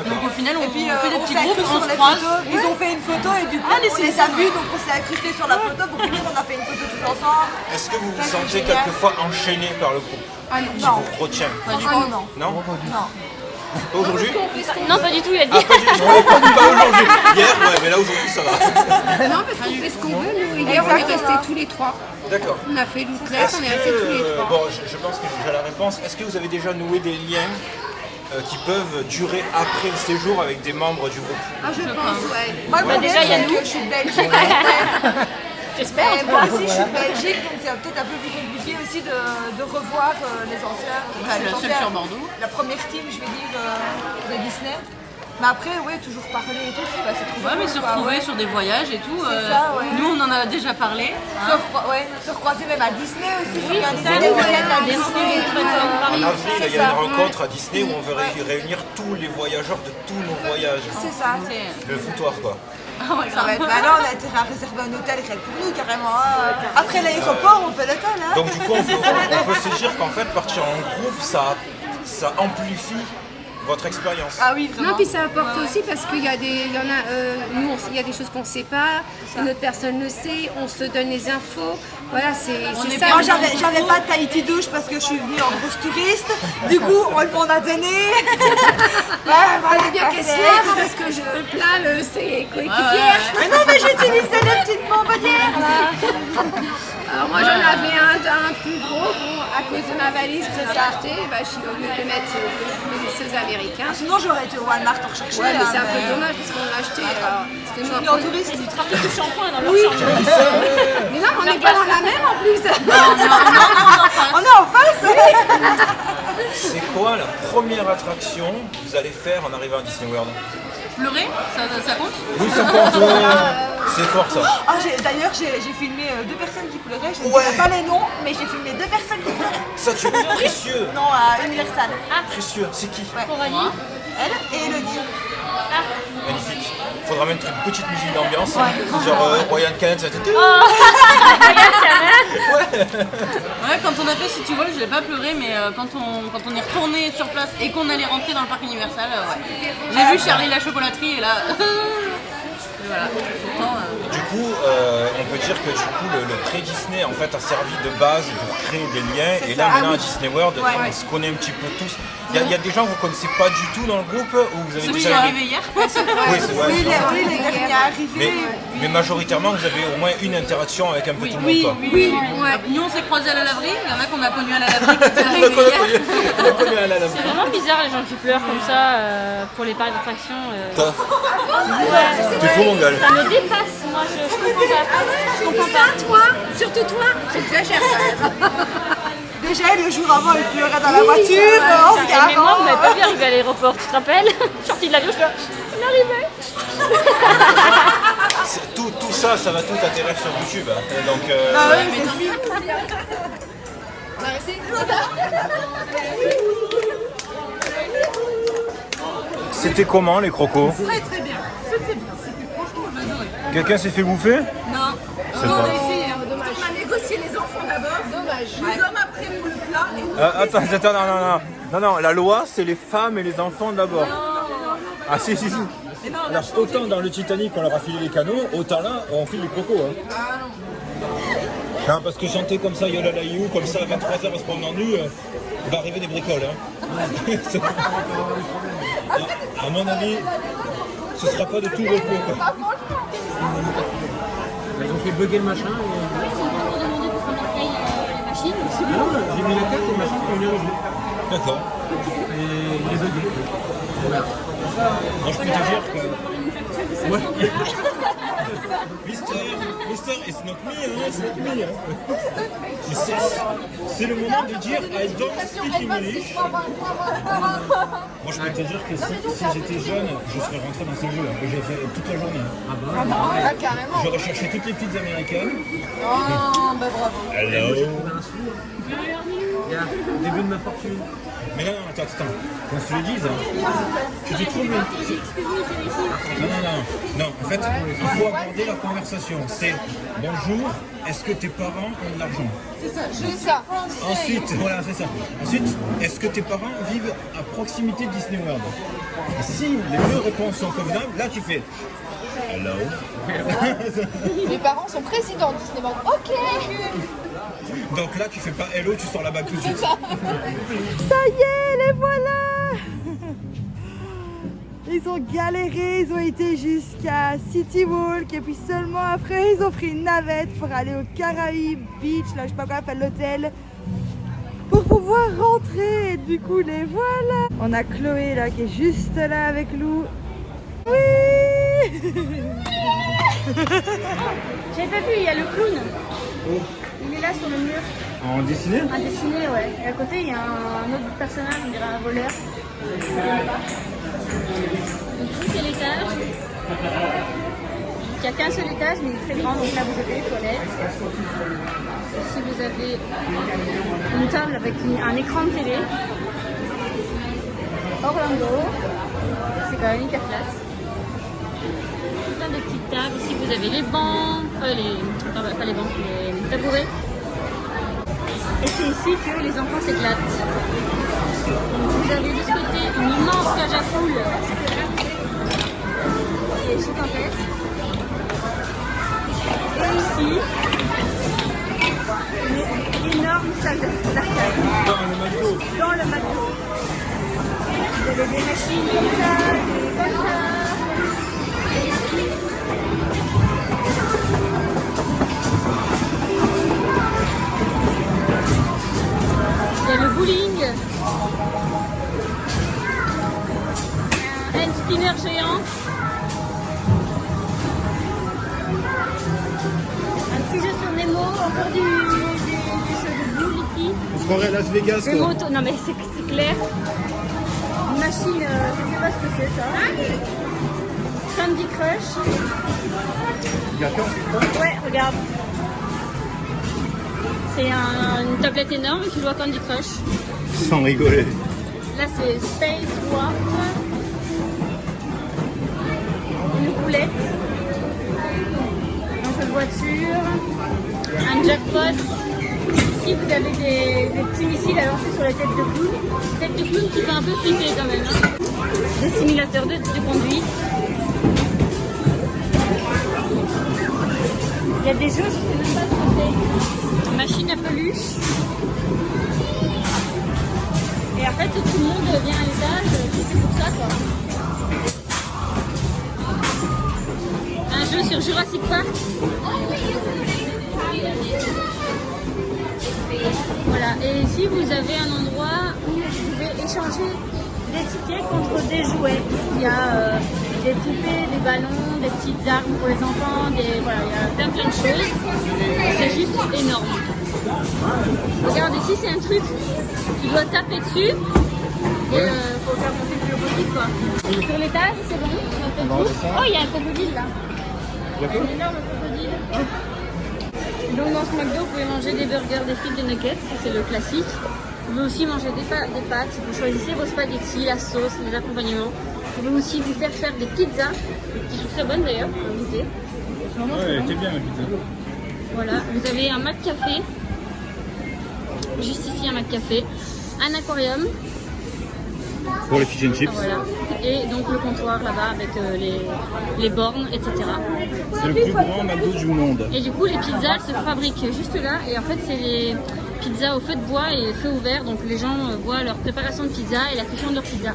Donc au final, on fait des petits groupes, on se croise. Ils ont fait une photo et du coup, on les a vus, donc on s'est incrustés sur la photo. Pour finir, on a fait une photo tous ensemble. Est-ce que vous vous sentez quelquefois enchaîné par le groupe? Qui vous retient? Non. Non? Pas aujourd'hui? Non, pas du tout, il a dit. Ah, pas aujourd'hui. Hier, ouais, mais là aujourd'hui ça va. Non, parce qu'on fait ce qu'on veut, nous. Hier, on est restés tous les trois. D'accord. On a fait l'outlet, on est restés tous les trois. Bon, je pense que j'ai la réponse. Est-ce que vous avez déjà noué des liens qui peuvent durer après le séjour avec des membres du groupe? Ah, je pense, ouais. Moi, le problème, déjà, il y a c'est nous. que je suis de Belgique. J'espère. Moi aussi, je suis de Belgique, donc c'est peut-être un peu plus compliqué aussi de revoir les anciens. Je suis la seule sur Bordeaux. La première team, je vais dire, de Disney. Mais après, ouais, toujours parler et tout, c'est trop Ouais, mais cool, se quoi, retrouver ouais. sur des voyages et tout. C'est ça, ouais. Nous, on en a déjà parlé. Se recroiser même à Disney aussi. Oui, c'est c'est ça, des les week-ends à Disney, Disney. En avril, il y a une rencontre à Disney où on veut réunir tous les voyageurs de tous nos voyages. C'est ça. Le foutoir, quoi. Ah ouais, Ça va être malin, on a intérêt à réserver un hôtel rien que pour nous, carrément. Hein. Après l'aéroport, on fait l'hôtel. Hein. Donc du coup, on peut se dire qu'en fait, partir en groupe, ça amplifie votre expérience. Ah oui, vraiment. Non, puis ça apporte aussi parce qu'il y a des, il y en a, nous, il y a des choses qu'on ne sait pas, une autre personne le sait, on se donne les infos. Voilà, c'est ça. Moi, j'avais pas de Tahiti douche parce que je suis venue en grosse touriste. Du coup, on m'en a donné. Fallait bien qu'elle soit, parce que je plains ses coéquipières. Mais non, mais j'utilisais les petites bonbonnières là. Alors moi j'en avais un plus gros, bon, à cause de ma valise que j'ai acheté, bah, je suis au lieu de mettre les ceux américains. Sinon j'aurais été au Walmart en rechercher. Ouais, mais c'est un peu dommage parce qu'on l'a acheté. C'était Je suis en touriste. Du trafic de shampoing dans leur Oui. chambre. Mais non, on n'est pas dans la même en plus. On est en face. C'est quoi la première attraction que vous allez faire en arrivant à Disney World? Pleurer, ça compte? Oui, ça compte, ouais. C'est fort ça. Ah, d'ailleurs, j'ai filmé deux personnes qui pleuraient. Je ne dirai pas les noms, mais j'ai filmé deux personnes qui pleuraient. Ça, tu es précieux. Non, à Universal. Précieux, c'est qui? Coralie. Elle et Elodie. Magnifique. Faudra mettre une petite musique d'ambiance, genre Ryan Canet, ça Ouais, quand on a fait Si tu voles, je n'ai pas pleuré, mais quand on est retourné sur place et qu'on allait rentrer dans le parc Universal, ouais. J'ai vu Charlie la chocolaterie et là. Et voilà. Pourtant, Du coup, on peut dire que du coup, le pré-Disney en fait a servi de base pour créer des liens. Et là, maintenant à Disney World, on se connaît un petit peu tous. Il y a des gens que vous ne connaissez pas du tout dans le groupe ou vous avez celui qui déjà est arrivé hier. Oui, c'est vrai. Oui, les derniers arrivés. Mais majoritairement, vous avez au moins une interaction avec un peu tout le monde. Quoi. Oui. Nous, on s'est croisés à la laverie. Il y en a qu'on a connus à la laverie. On a connu à la laverie. C'est vraiment bizarre les gens qui pleurent comme ça pour les parcs d'attractions. T'es faux, mon gars. Ça me dépasse, moi je comprends pas. Toi, surtout toi, j'exagère quand même. Déjà, le jour avant, il pleurait dans la voiture. En se Mais moi, garant. on m'avait pas vu arriver à l'aéroport, tu te rappelles? Sortie de l'avion, je suis là, on est arrivé. Tout ça, ça va tout atterrir sur YouTube. Hein. Donc, C'était comment les crocos? Très très bien. C'était bien. Franchement, j'ai adoré. Quelqu'un s'est fait bouffer? Non. C'est pas. Dommage. On a négocié les enfants d'abord. Dommage. Les hommes après pour le plat. Attends, non, la loi, c'est les femmes et les enfants d'abord. Ah si. Alors, autant dans le Titanic, on leur a filé les canaux, autant là, on file les crocos. Hein. Non, parce que chanter comme ça, Yolalaïou, comme ça à 23h en se promenant nu, il va arriver des bricoles. Hein. À mon avis, ce sera pas de tout repos. Quoi. Ils ont fait bugger le machin. Non, j'ai mis la carte et le machin sont venus rejouer. D'accord. Et il est bugué. Voilà. Moi je peux te dire que... Ouais. Mister, it's not me, hein, it's not me. Hein. C'est le moment de dire I don't speak English. Moi je peux te dire que si j'étais jeune, je serais rentré dans ces jeux, que j'ai fait toute la journée. Ah bah, carrément. J'aurais cherché toutes les petites américaines. Oh, bah bravo. Hello. Début de ma fortune. Mais non, attends, qu'on se le dise. Tu te trouves. Non, en fait, il faut aborder la conversation. C'est bonjour, est-ce que tes parents ont de l'argent? C'est ça, juste ça. Ensuite, voilà, c'est ça. Ensuite, est-ce que tes parents vivent à proximité de Disney World? Et si les deux réponses sont convenables, là tu fais hello. Mes parents sont présidents de Disney World. Ok. Donc là, tu fais pas hello, tu sors la bague tout de suite. Ça y est, les voilà. Ils ont galéré, ils ont été jusqu'à City Walk et puis seulement après ils ont pris une navette pour aller au Caraïbes Beach, là je sais pas quoi, faire l'hôtel, pour pouvoir rentrer. Et du coup les voilà. On a Chloé là qui est juste là avec Lou. Oui. J'ai pas vu, il y a le clown. Il est là sur le mur. En dessiné? Un dessiné, ouais. Et à côté, il y a un autre personnage, on dirait un voleur. Donc ici, c'est l'étage. Il n'y a qu'un seul étage, mais il est très grand. Donc là, vous avez les toilettes. Ici, vous avez une table avec un écran de télé. Orlando. C'est quand même hyper classe. Plein de petites tables. Ici, vous avez les bancs. Pas les bancs, les tabourets. Et c'est ici que les enfants s'éclatent. Vous avez de ce côté une immense cage à poules qui est gigantesque. Et ici, une énorme salle d'arcade. Dans le McDo. Vous avez des machines comme ça, des comme ça. Il y a le bowling, un hand spinner géant, un petit jeu sur Nemo, encore du jeu de boule ici. On se croirait à Las Vegas. Des motos, non mais c'est clair. Une machine, je sais pas ce que c'est ça. Candy Crush. Ouais, regarde. C'est une tablette énorme qui joue à Candy Crush. Sans rigoler. Là c'est Space Warp. Une boulette. Un jeu de voiture. Un jackpot. Ici vous avez des petits missiles à lancer sur la tête de clown. Tête de clown qui fait un peu flipper quand même. Hein. Des simulateurs de conduite. Il y a des jeux, je sais même pas ce que c'est. Machine à peluche. Et en fait, tout le monde vient à l'étage, c'est pour ça quoi. Un jeu sur Jurassic Park. Voilà, et ici vous avez un endroit où vous pouvez échanger des tickets contre des jouets. Il y a des poupées, des ballons, des petites armes pour les enfants, voilà, il y a plein de choses. C'est juste énorme. Regarde ici, c'est un truc, tu dois taper dessus et faut faire monter le plus possible quoi. Sur l'étage, c'est bon. Oh, il y a un crocodile là. Un énorme crocodile. Donc dans ce McDo, vous pouvez manger des burgers, des frites, des nuggets, c'est le classique. Vous pouvez aussi manger des pâtes, vous choisissez vos spaghettis, la sauce, les accompagnements. Vous pouvez aussi vous faire des pizzas, qui sont très bonnes d'ailleurs, pour goûter. Ouais, c'était bien la pizza. Voilà, vous avez un mat café, juste ici un mat café, un aquarium, Pour les fish and chips. Voilà. Et donc le comptoir là-bas avec les bornes, etc. C'est le plus grand McDo du monde. Et du coup, les pizzas se fabriquent juste là. Et en fait, c'est les pizzas au feu de bois et feu ouvert. Donc les gens voient leur préparation de pizza et la cuisson de leur pizza.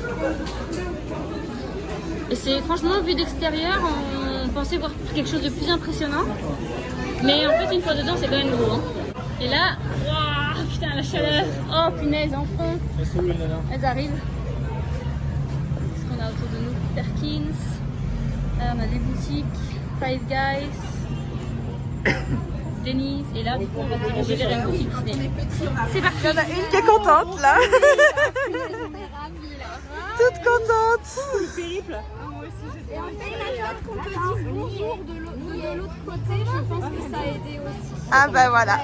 Et c'est franchement, vu d'extérieur, on pensait voir quelque chose de plus impressionnant. Mais en fait, une fois dedans, c'est quand même gros. Hein. Et là, waouh, putain, la chaleur. Oh punaise, enfin. Elles arrivent. Qu'est-ce qu'on a autour de nous? Perkins. Là, on a des boutiques. Five Guys. Denny's. Et là, du coup, on va se diriger vers une boutique Disney. C'est parti. Il y en a une qui est contente là. Toute contente. Le périple. Et en fait, le fait qu'on te dise bonjour de l'autre côté, je pense que ça a aidé aussi. Ah ben voilà.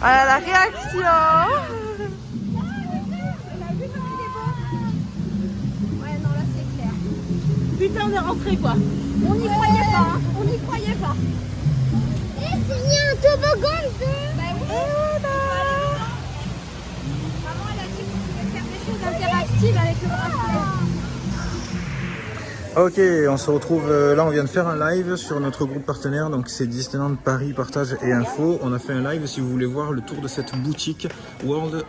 Voilà la réaction. Ouais, non, là c'est clair. Putain, on est rentré quoi. On n'y croyait pas, hein. On n'y croyait pas. Et c'est y a un toboggan dedans. Bah oui. Maman, elle a dit qu'on pouvait faire des choses interactives avec le bracelet. Ok, on se retrouve, là on vient de faire un live sur notre groupe partenaire, donc c'est Disneyland Paris Partage et Info. On a fait un live si vous voulez voir le tour de cette boutique World,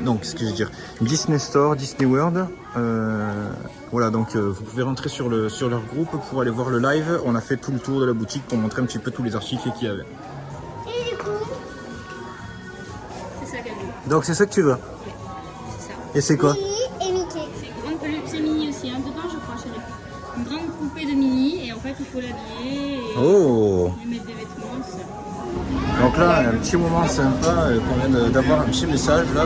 non qu'est-ce que je veux dire, Disney Store, Disney World. Voilà, donc vous pouvez rentrer sur leur groupe pour aller voir le live. On a fait tout le tour de la boutique pour montrer un petit peu tous les articles qu'il y avait. Et du coup, C'est ça qu'elle veut. Donc c'est ça que tu veux. C'est ça. Et c'est quoi? Minnie et Mickey. C'est Minnie aussi, hein, dedans je crois, chérie. Une grande poupée de Minnie et en fait il faut l'habiller et Oh. lui mettre des vêtements. Ça. Donc là, un petit moment sympa qu'on vient d'avoir un petit message là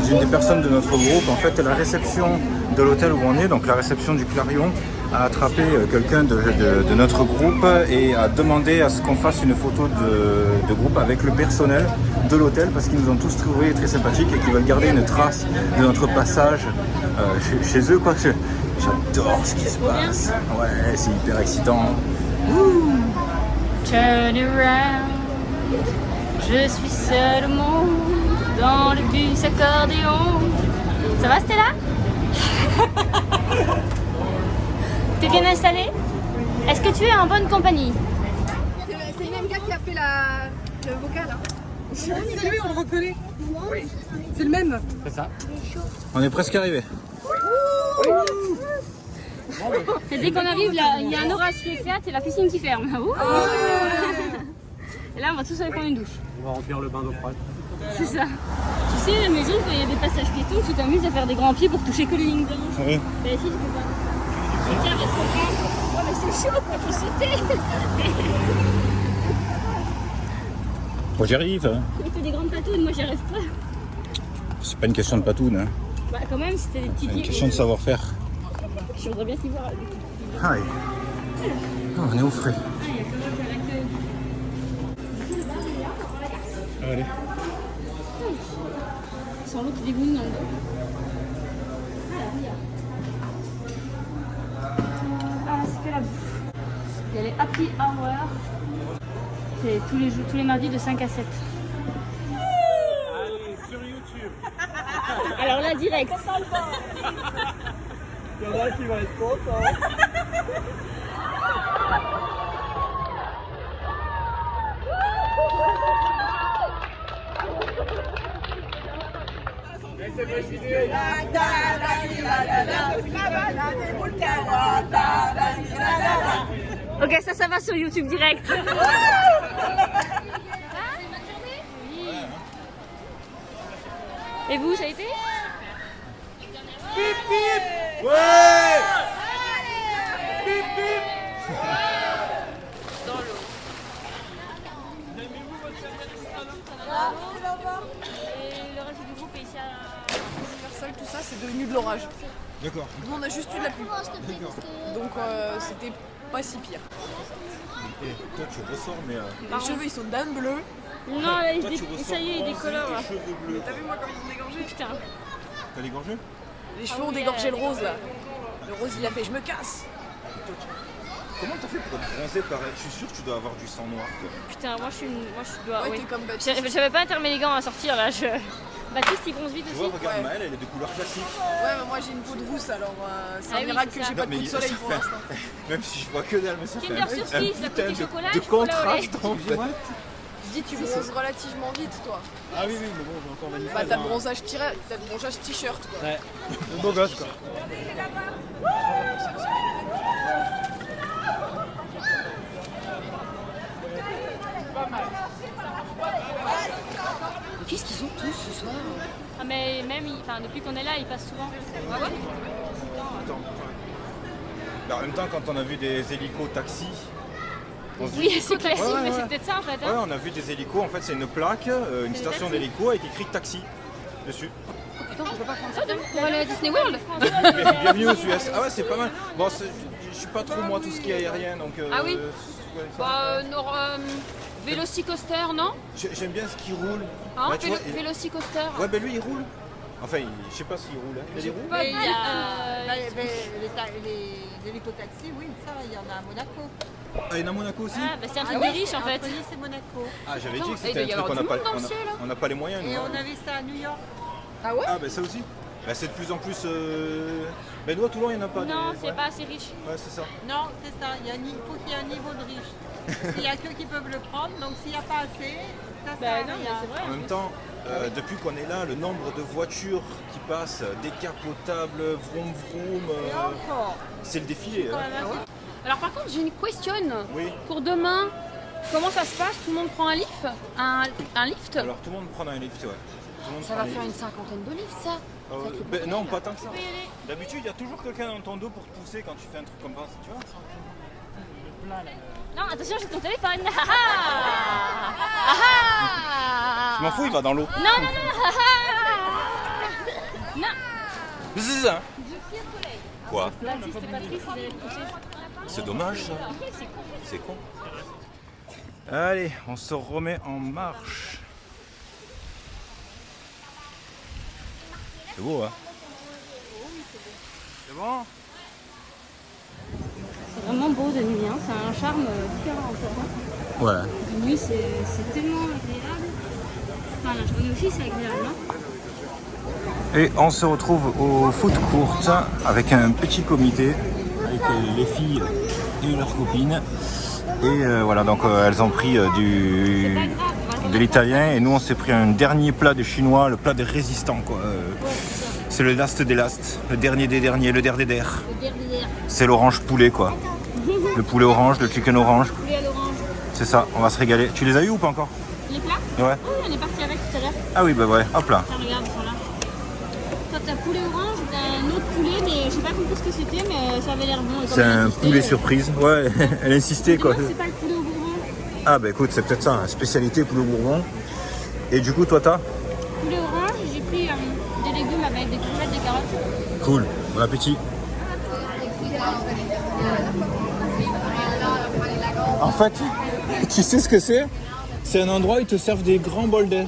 d'une des personnes de notre groupe. En fait, la réception de l'hôtel où on est, donc la réception du Clarion, a attrapé quelqu'un de notre groupe et a demandé à ce qu'on fasse une photo de groupe avec le personnel de l'hôtel parce qu'ils nous ont tous trouvé très sympathiques et qu'ils veulent garder une trace de notre passage chez eux, quoi. J'adore ce qui se passe. Ouais, c'est hyper excitant. Turn around, je suis seule au monde, dans le bus accordéon. Ça va Stella? T'es bien installée? Est-ce que tu es en bonne compagnie? C'est le même gars qui a fait le vocal. Hein. C'est lui, on le reconnaît. C'est le même. C'est ça. On est presque arrivé. Et dès qu'on arrive, là, il y a un orage qui éclate et la piscine qui ferme. Et là, on va tous aller prendre une douche. On va remplir le bain d'eau froide. C'est ça. Tu sais, à la maison, quand il y a des passages piétons, tu t'amuses à faire des grands pieds pour toucher que les lignes blanches. Oui. Mais ici, tu peux pas. Tiens, reste content. Oh, mais c'est chaud, il faut sauter. Bon, j'y arrive. Il fait des grandes patounes, moi j'y arrive pas. C'est pas une question de patoune, hein. Bah, quand même, c'était des petits C'est une pieds. question de savoir-faire. Je voudrais bien t'y voir. Aïe. Oh, on est au frais. Ah, il y a quand même un accueil. Allez. Sans l'eau qui dégouline dans le dos. Ah, c'est que la bouffe. Il y a les happy hour. C'est tous les mardis de 5 à 7. Allez, sur YouTube. Alors là, direct. Il y en a qui va être content. Ok, ça va sur YouTube direct. Et vous, ça a été? Bip bip. Ouais. Bip bip. Dans l'eau. Et le reste du groupe est ici à... Universal, tout ça, c'est devenu de l'orage. D'accord. Nous, on a juste eu de la pluie. Donc, c'était pas si pire. Et toi, tu ressors, mais. Les cheveux, ils sont d'un bleu. Non, toi, tu ça ressors y est, il bronzé, décolore. tes cheveux bleus. T'as vu, moi, comme ils sont dégorgés? Putain. T'as dégorgé? Les cheveux ont dégorgé le rose, là. Le rose, il a fait, je me casse. Comment t'as fait pour être bronzé pareil? Je suis sûr que tu dois avoir du sang noir. Toi. Putain, moi je dois. Ouais, Oui. t'es comme Baptiste. J'avais pas intermis les gants à sortir là. Baptiste, il bronze vite Tu aussi. vois, regarde Maëlle, elle est de couleur classique. Ouais, mais moi j'ai une peau de rousse alors c'est Ah un oui, miracle c'est que ça. j'ai pas de coup de soleil ça pour fait- l'instant. Même si je vois que dalle, mais ça fait Kinder un Surprise, la putain côté chocolat, de chocolat au lait. contraste en fait. Je dis, tu bronzes relativement vite toi. Ah oui, mais bon, j'ai encore magnifique. Bah t'as le bronzage t-shirt quoi. Ouais, le beau gosse quoi. Qu'est-ce qu'ils ont tous ce soir? Ah, mais même, depuis qu'on est là, il passe souvent. Ah ouais? Attends. Bah, en même temps, quand on a vu des hélicos taxis. on se dit- Oui, c'est classique, Ouais, mais ouais. c'est peut-être ça en fait. Ouais, Hein. on a vu des hélicos. En fait, c'est une plaque, une C'est station des d'hélico avec écrit taxi dessus. Putain, on peut pas prendre ça pour aller à Disney World? Bienvenue aux US. Ah ouais, c'est pas mal. Bon, je suis pas trop moi tout ce qui est aérien, donc. Ah oui? ouais, ça- Bah, Vélocicoaster, non? J'aime bien ce qui roule. Hein, Bah, tu vois, Vélocicoaster. Ouais, ben lui il roule. Enfin, je sais pas s'il roule. Hein. Il y a des roues. Mais il y a, Euh, les hélicotaxis, oui, ça, il y en a à Monaco. Ah, il y en a à Monaco aussi. Ah, bah c'est un truc des riches en fait. Entre Nice et Monaco. Ah, j'avais dit que il doit c'était y un truc avoir qu'on n'a du pas, monde dans le ciel, hein. on n'a pas les moyens. nous, Et hein. on a vu ça à New York. Ah ouais? Ah, ben ça aussi. Bah, c'est de plus en plus. Ben nous à Toulon, il n'y en a pas. Non, des- c'est ouais. pas assez riche. Ouais, c'est ça. Non, c'est ça. Il faut qu'il y ait un niveau de riche. Il n'y a que qui peuvent le prendre, donc s'il n'y a pas assez, ça sert à non, mais rien. c'est vrai. En même temps, depuis qu'on est là, le nombre de voitures qui passent, décapotables, vroom vroom, Et encore. c'est le défilé. Quand Hein. même assez. Alors par contre, j'ai une question. Oui. Pour demain, comment ça se passe? Tout le monde prend un lift? Un lift? Alors tout le monde prend un lift, ouais. Tout le monde Ça prend va un faire lift. une cinquantaine de lifts, ça. Ben, non, pas tant que ça. D'habitude, il y a toujours quelqu'un dans ton dos pour te pousser quand tu fais un truc comme ça, tu vois. Non, attention, j'ai ton téléphone. Ah ah Ah ah Je m'en fous, il va dans l'eau. Non, non, non. Ah ah Non. Zzz, hein. Quoi? Baptiste et Patrice, ils allaient te pousser. C'est dommage ça. C'est con. C'est con. Allez, on se remet en marche. C'est beau, hein? C'est bon? C'est vraiment beau de nuit, hein. C'est un charme différent encore. Ouais. De nuit, c'est tellement agréable. Enfin, la journée aussi, c'est agréable, hein. Et on se retrouve au foot court avec un petit comité avec les filles et leurs copines. Et voilà, donc elles ont pris de l'italien et nous on s'est pris un dernier plat de chinois, le plat des résistants quoi. C'est le last des last, le dernier des derniers, le der des der. C'est l'orange poulet quoi. Le poulet orange, le chicken orange. Poulet à l'orange. C'est ça, on va se régaler. Tu les as eu ou pas encore? Les plats? Ouais. Oh, oui, on est parti avec tout à l'heure. Ah oui bah ouais, hop là. Tiens, regarde, ils sont là. Toi, t'as poulet orange, t'as un autre poulet, mais j'ai pas compris ce que c'était, mais ça avait l'air bon. Et comme C'est elle un insistait, poulet surprise. Ouais, elle insistait quoi. C'est pas le poulet au bourbon. Ah bah écoute, c'est peut-être ça, hein, spécialité poulet bourbon. Et du coup, toi t'as? Poulet orange, j'ai pris des légumes avec des courgettes, des carottes. Cool, bon appétit. En fait, tu sais ce que c'est? C'est un endroit où ils te servent des grands bols d'air.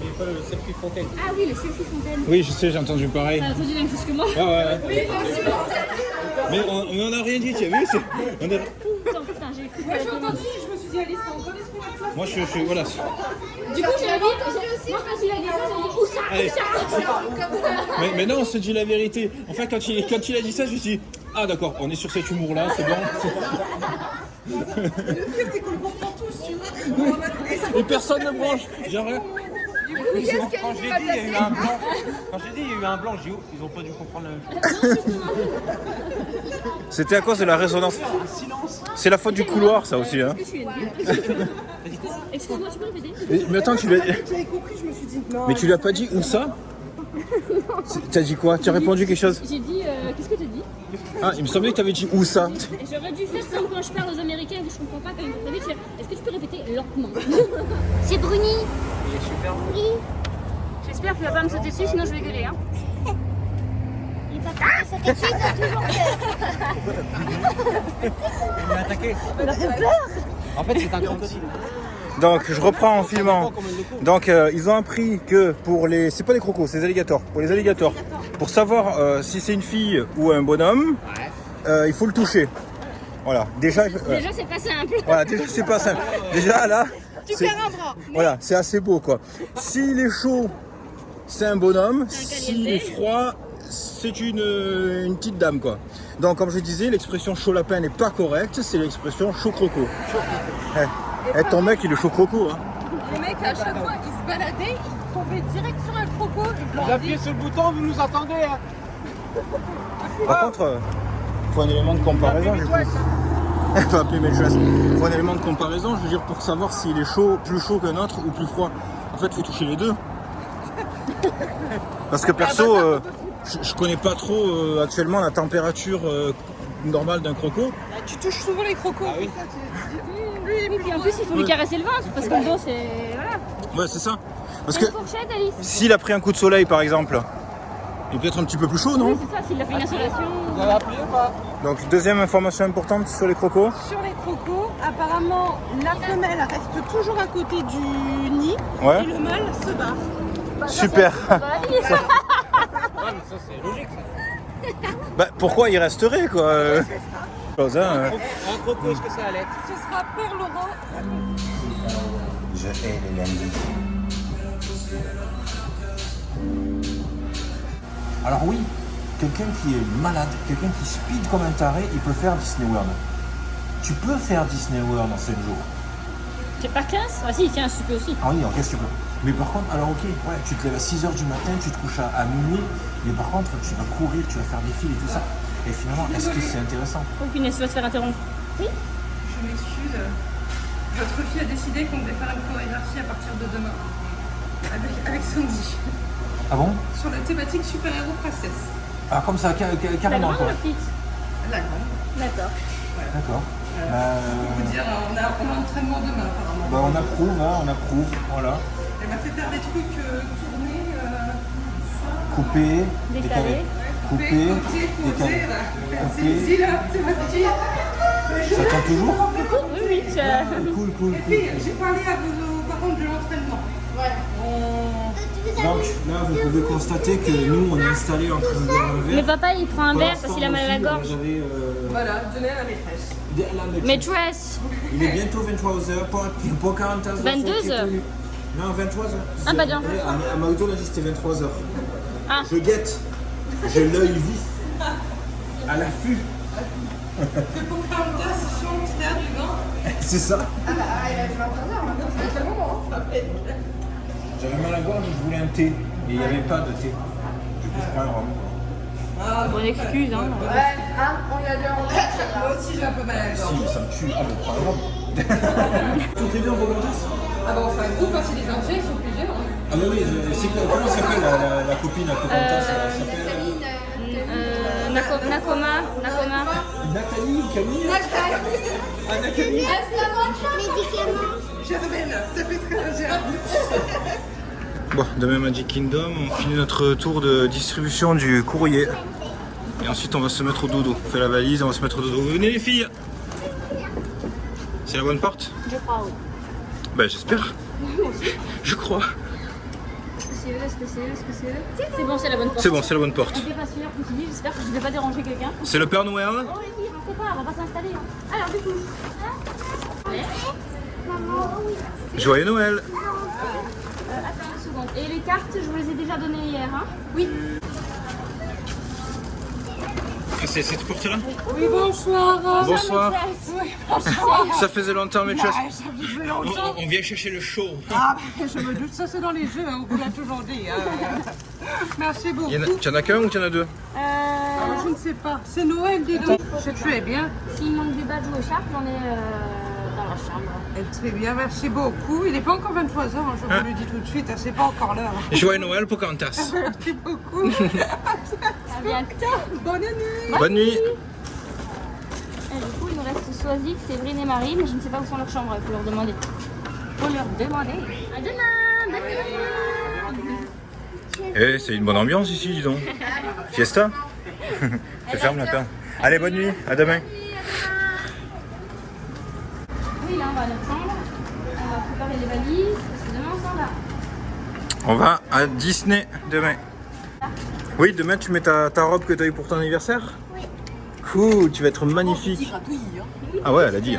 Ah oui, le selfie fontaine. Oui, je sais, j'ai entendu pareil. T'as entendu la même chose que moi? Ouais. Mais on en a rien dit, tu as vu? On est... Putain, j'ai cru. Moi j'ai entendu, je me suis dit, allez, c'est encore des. Moi je suis... Voilà. Du coup, j'ai dit, moi quand il a dit ça, j'ai dit, où ça? Allez. Où ça? Mais non, on se dit la vérité. En fait, quand il a dit ça, je me suis dit, ah d'accord, on est sur cet humour-là, c'est bon. Le pire, c'est qu'on le comprend tous, tu vois. Et personne ne branche. Genre, Du coup, qu'est-ce qu'il y a Quand je l'ai dit, il y a eu un blanc. Quand j'ai dit, il y a eu un blanc, j'ai dit, oh, ils ont pas dû comprendre la même chose. c'était à cause de la résonance. C'est la faute du couloir, ça aussi. Hein. Qu'est-ce que tu viens de dire? Excuse-moi, tu peux répéter? Mais attends, tu l'as... J'avais compris, je me suis dit non. Mais tu l'as pas dit où ça? T'as dit quoi? Tu as répondu quelque chose? J'ai dit, qu'est-ce que t'as dit? Ah, il me semblait que t'avais dit où ça? Et j'aurais dû faire comme quand je parle aux Américains et que je comprends pas quand ils vont très vite. Je fais, est-ce que tu peux répéter lentement? C'est Bruni. Il est super beau. Oui. J'espère que tu vas pas me sauter dessus, sinon je vais gueuler. Hein. Il va pas sauter dessus, il a toujours peur. Il m'a attaqué. Il a fait peur. En fait, c'est un crocodile. Donc, je reprends en filmant. Donc, ils ont appris que pour les... C'est pas des crocos, c'est des alligators. Pour les alligators, pour savoir si c'est une fille ou un bonhomme, il faut le toucher. Voilà, déjà... Déjà, c'est pas simple. Voilà, déjà c'est pas simple. Déjà là, Tu c'est- perds un bras. voilà, c'est assez beau quoi. S'il est chaud, c'est un bonhomme. S'il est froid, c'est une petite dame quoi. Donc comme je disais, l'expression chaud lapin n'est pas correcte, c'est l'expression chaud croco. Ton mec il est chaud croco hein. Les mecs, à chaque fois, ils se baladaient, ils tombaient direct sur un croco. Vous appuyez sur le bouton, vous nous attendez. Hein. Par contre, faut un élément de comparaison du coup. Faut appeler maîtresse. Faut un élément de comparaison, je veux dire, pour savoir s'il est chaud, plus chaud qu'un autre ou plus froid. En fait, faut toucher les deux. Parce que perso, je connais pas trop actuellement la température normale d'un croco. Tu touches souvent les crocos. Oui, puis en plus, il faut lui caresser le ventre parce que le dos, c'est. Voilà. Ouais, c'est ça. Parce C'est que une fourchette, Alice. s'il a pris un coup de soleil par exemple, il peut être un petit peu plus chaud, non? Oui, c'est ça, s'il a fait une insolation. Vous avez appuyé ou pas? Donc, deuxième information importante sur les crocos. Sur les crocos, apparemment, la femelle reste toujours à côté du nid Ouais. et le mâle se barre. Super. Ouais, mais ça c'est logique ça. Bah, pourquoi il resterait quoi chose, hein, Un croco, est-ce que ça allait? Ce sera Père Laurent. Je hais les lundis. Alors oui, quelqu'un qui est malade, quelqu'un qui speed comme un taré, il peut faire Disney World. Tu peux faire Disney World en 7 jours. C'est pas 15? Ah si, 15, tu peux aussi. Ah oui, en qu'est-ce que tu peux. Mais par contre, alors ok, ouais, tu te lèves à 6h du matin, tu te couches à minuit, mais par contre, tu vas courir, tu vas faire des fils et tout ça. Et finalement, est-ce que c'est intéressant? Oh punaise, tu vas te faire interrompre. Oui. Je m'excuse. Votre fille a décidé qu'on devait faire une chorégraphie à partir de demain. Avec Sandy. Ah bon? Sur la thématique super-héros princesse. Ah comme ça, La carrément grande ou quoi. la petite? La grande. D'accord. D'accord. On peut dire, on a entraînement demain apparemment. Bah, on approuve, hein, on approuve, voilà. Elle m'a fait faire des trucs tournés. Couper, Décaler. Couper, Côté, décaler. voilà. C'est Couper. ici là, c'est ma petite. Ça tend toujours? Oui, oui, ça... Cool. Et puis, j'ai parlé à vos parents de l'entraînement. Donc là, vous pouvez constater que nous, on est installés en train de boire un verre. Mais papa, il prend un verre parce qu'il a mal à la gorge. Voilà, donnez à la maîtresse. Maîtresse. Il est bientôt 23h, pour 40 heures. 22h. Non, 23h. Ah, bah bien. À Maodo, on a dit que c'était 23h. Ah. Je guette. J'ai l'œil vif. À l'affût. Que pour 40 heures, si on se perd du vent. C'est ça. Ah bah, il a fait 23h, maintenant c'est le moment. J'avais mal à la gorge, je voulais un thé. Et il n'y avait pas de thé. Du coup, je prends un rhum. Bonne excuse, hein. Ouais, hein, on y a deux en tête. Moi aussi, j'ai un peu mal à la gorge. Si, ça me tue. Ah, mais prends un rhum. Toutes les deux en Pocahontas? Ah bah, on fait un groupe, hein, c'est des Indiens, ils sont plusieurs. Hein. Ah, mais oui, c'est quoi, comment s'appelle la copine à Pocahontas? Elle s'appelle Nakoma. Nathalie ou Camille? Ah, Nathalie. Germaine, ça fait très légère. Bon, demain Magic Kingdom, on finit notre tour de distribution du courrier. Et ensuite on va se mettre au dodo. On fait la valise, on va se mettre au dodo. Venez les filles! C'est la bonne porte? Je crois, oui. Ben j'espère. Je crois. Est-ce que c'est eux? C'est bon, c'est la bonne porte. C'est bon, c'est la bonne porte. J'étais pas sûre, je me suis dit, j'espère que je ne vais pas déranger quelqu'un. C'est le Père Noël? Oh oui, on sait pas, on va pas s'installer. Hein. Alors du coup... Joyeux Noël! Attends une seconde. Et les cartes, je vous les ai déjà données hier, hein? Oui. C'est cette porte-là? Oui, bonsoir. Bonsoir. Oui, bonsoir. Ça faisait longtemps, mes choses. Ouais, ça faisait longtemps. On vient chercher le show. Ah, bah, je me doute, ça c'est dans les jeux, hein, on vous l'a toujours dit. Merci beaucoup. Tu en as qu'un ou tu en as deux? Je ne sais pas. C'est Noël, dis donc. C'est très bien. S'il manque du badge ou écharpe, j'en ai dans la chambre. Très bien, merci beaucoup. Il n'est pas encore 23h, hein, je vous le dis tout de suite, c'est pas encore l'heure. Joyeux Noël, Pocahontas. Merci beaucoup. À bientôt. Bonne nuit. Bonne nuit. Et du coup, il nous reste Soisic, Séverine et Marie, mais je ne sais pas où sont leurs chambres, il faut leur demander. Faut leur demander. À demain. Eh, c'est une bonne ambiance ici, dis donc. Fiesta. Je ferme la porte. Allez, bonne nuit, à demain. Oui, là, on va à notre chambre. On va préparer les valises, parce que demain, on s'en va. On va à Disney demain. Oui, demain tu mets ta robe que tu as eu pour ton anniversaire? Oui. Cool, tu vas être magnifique. Ah ouais, elle a dit.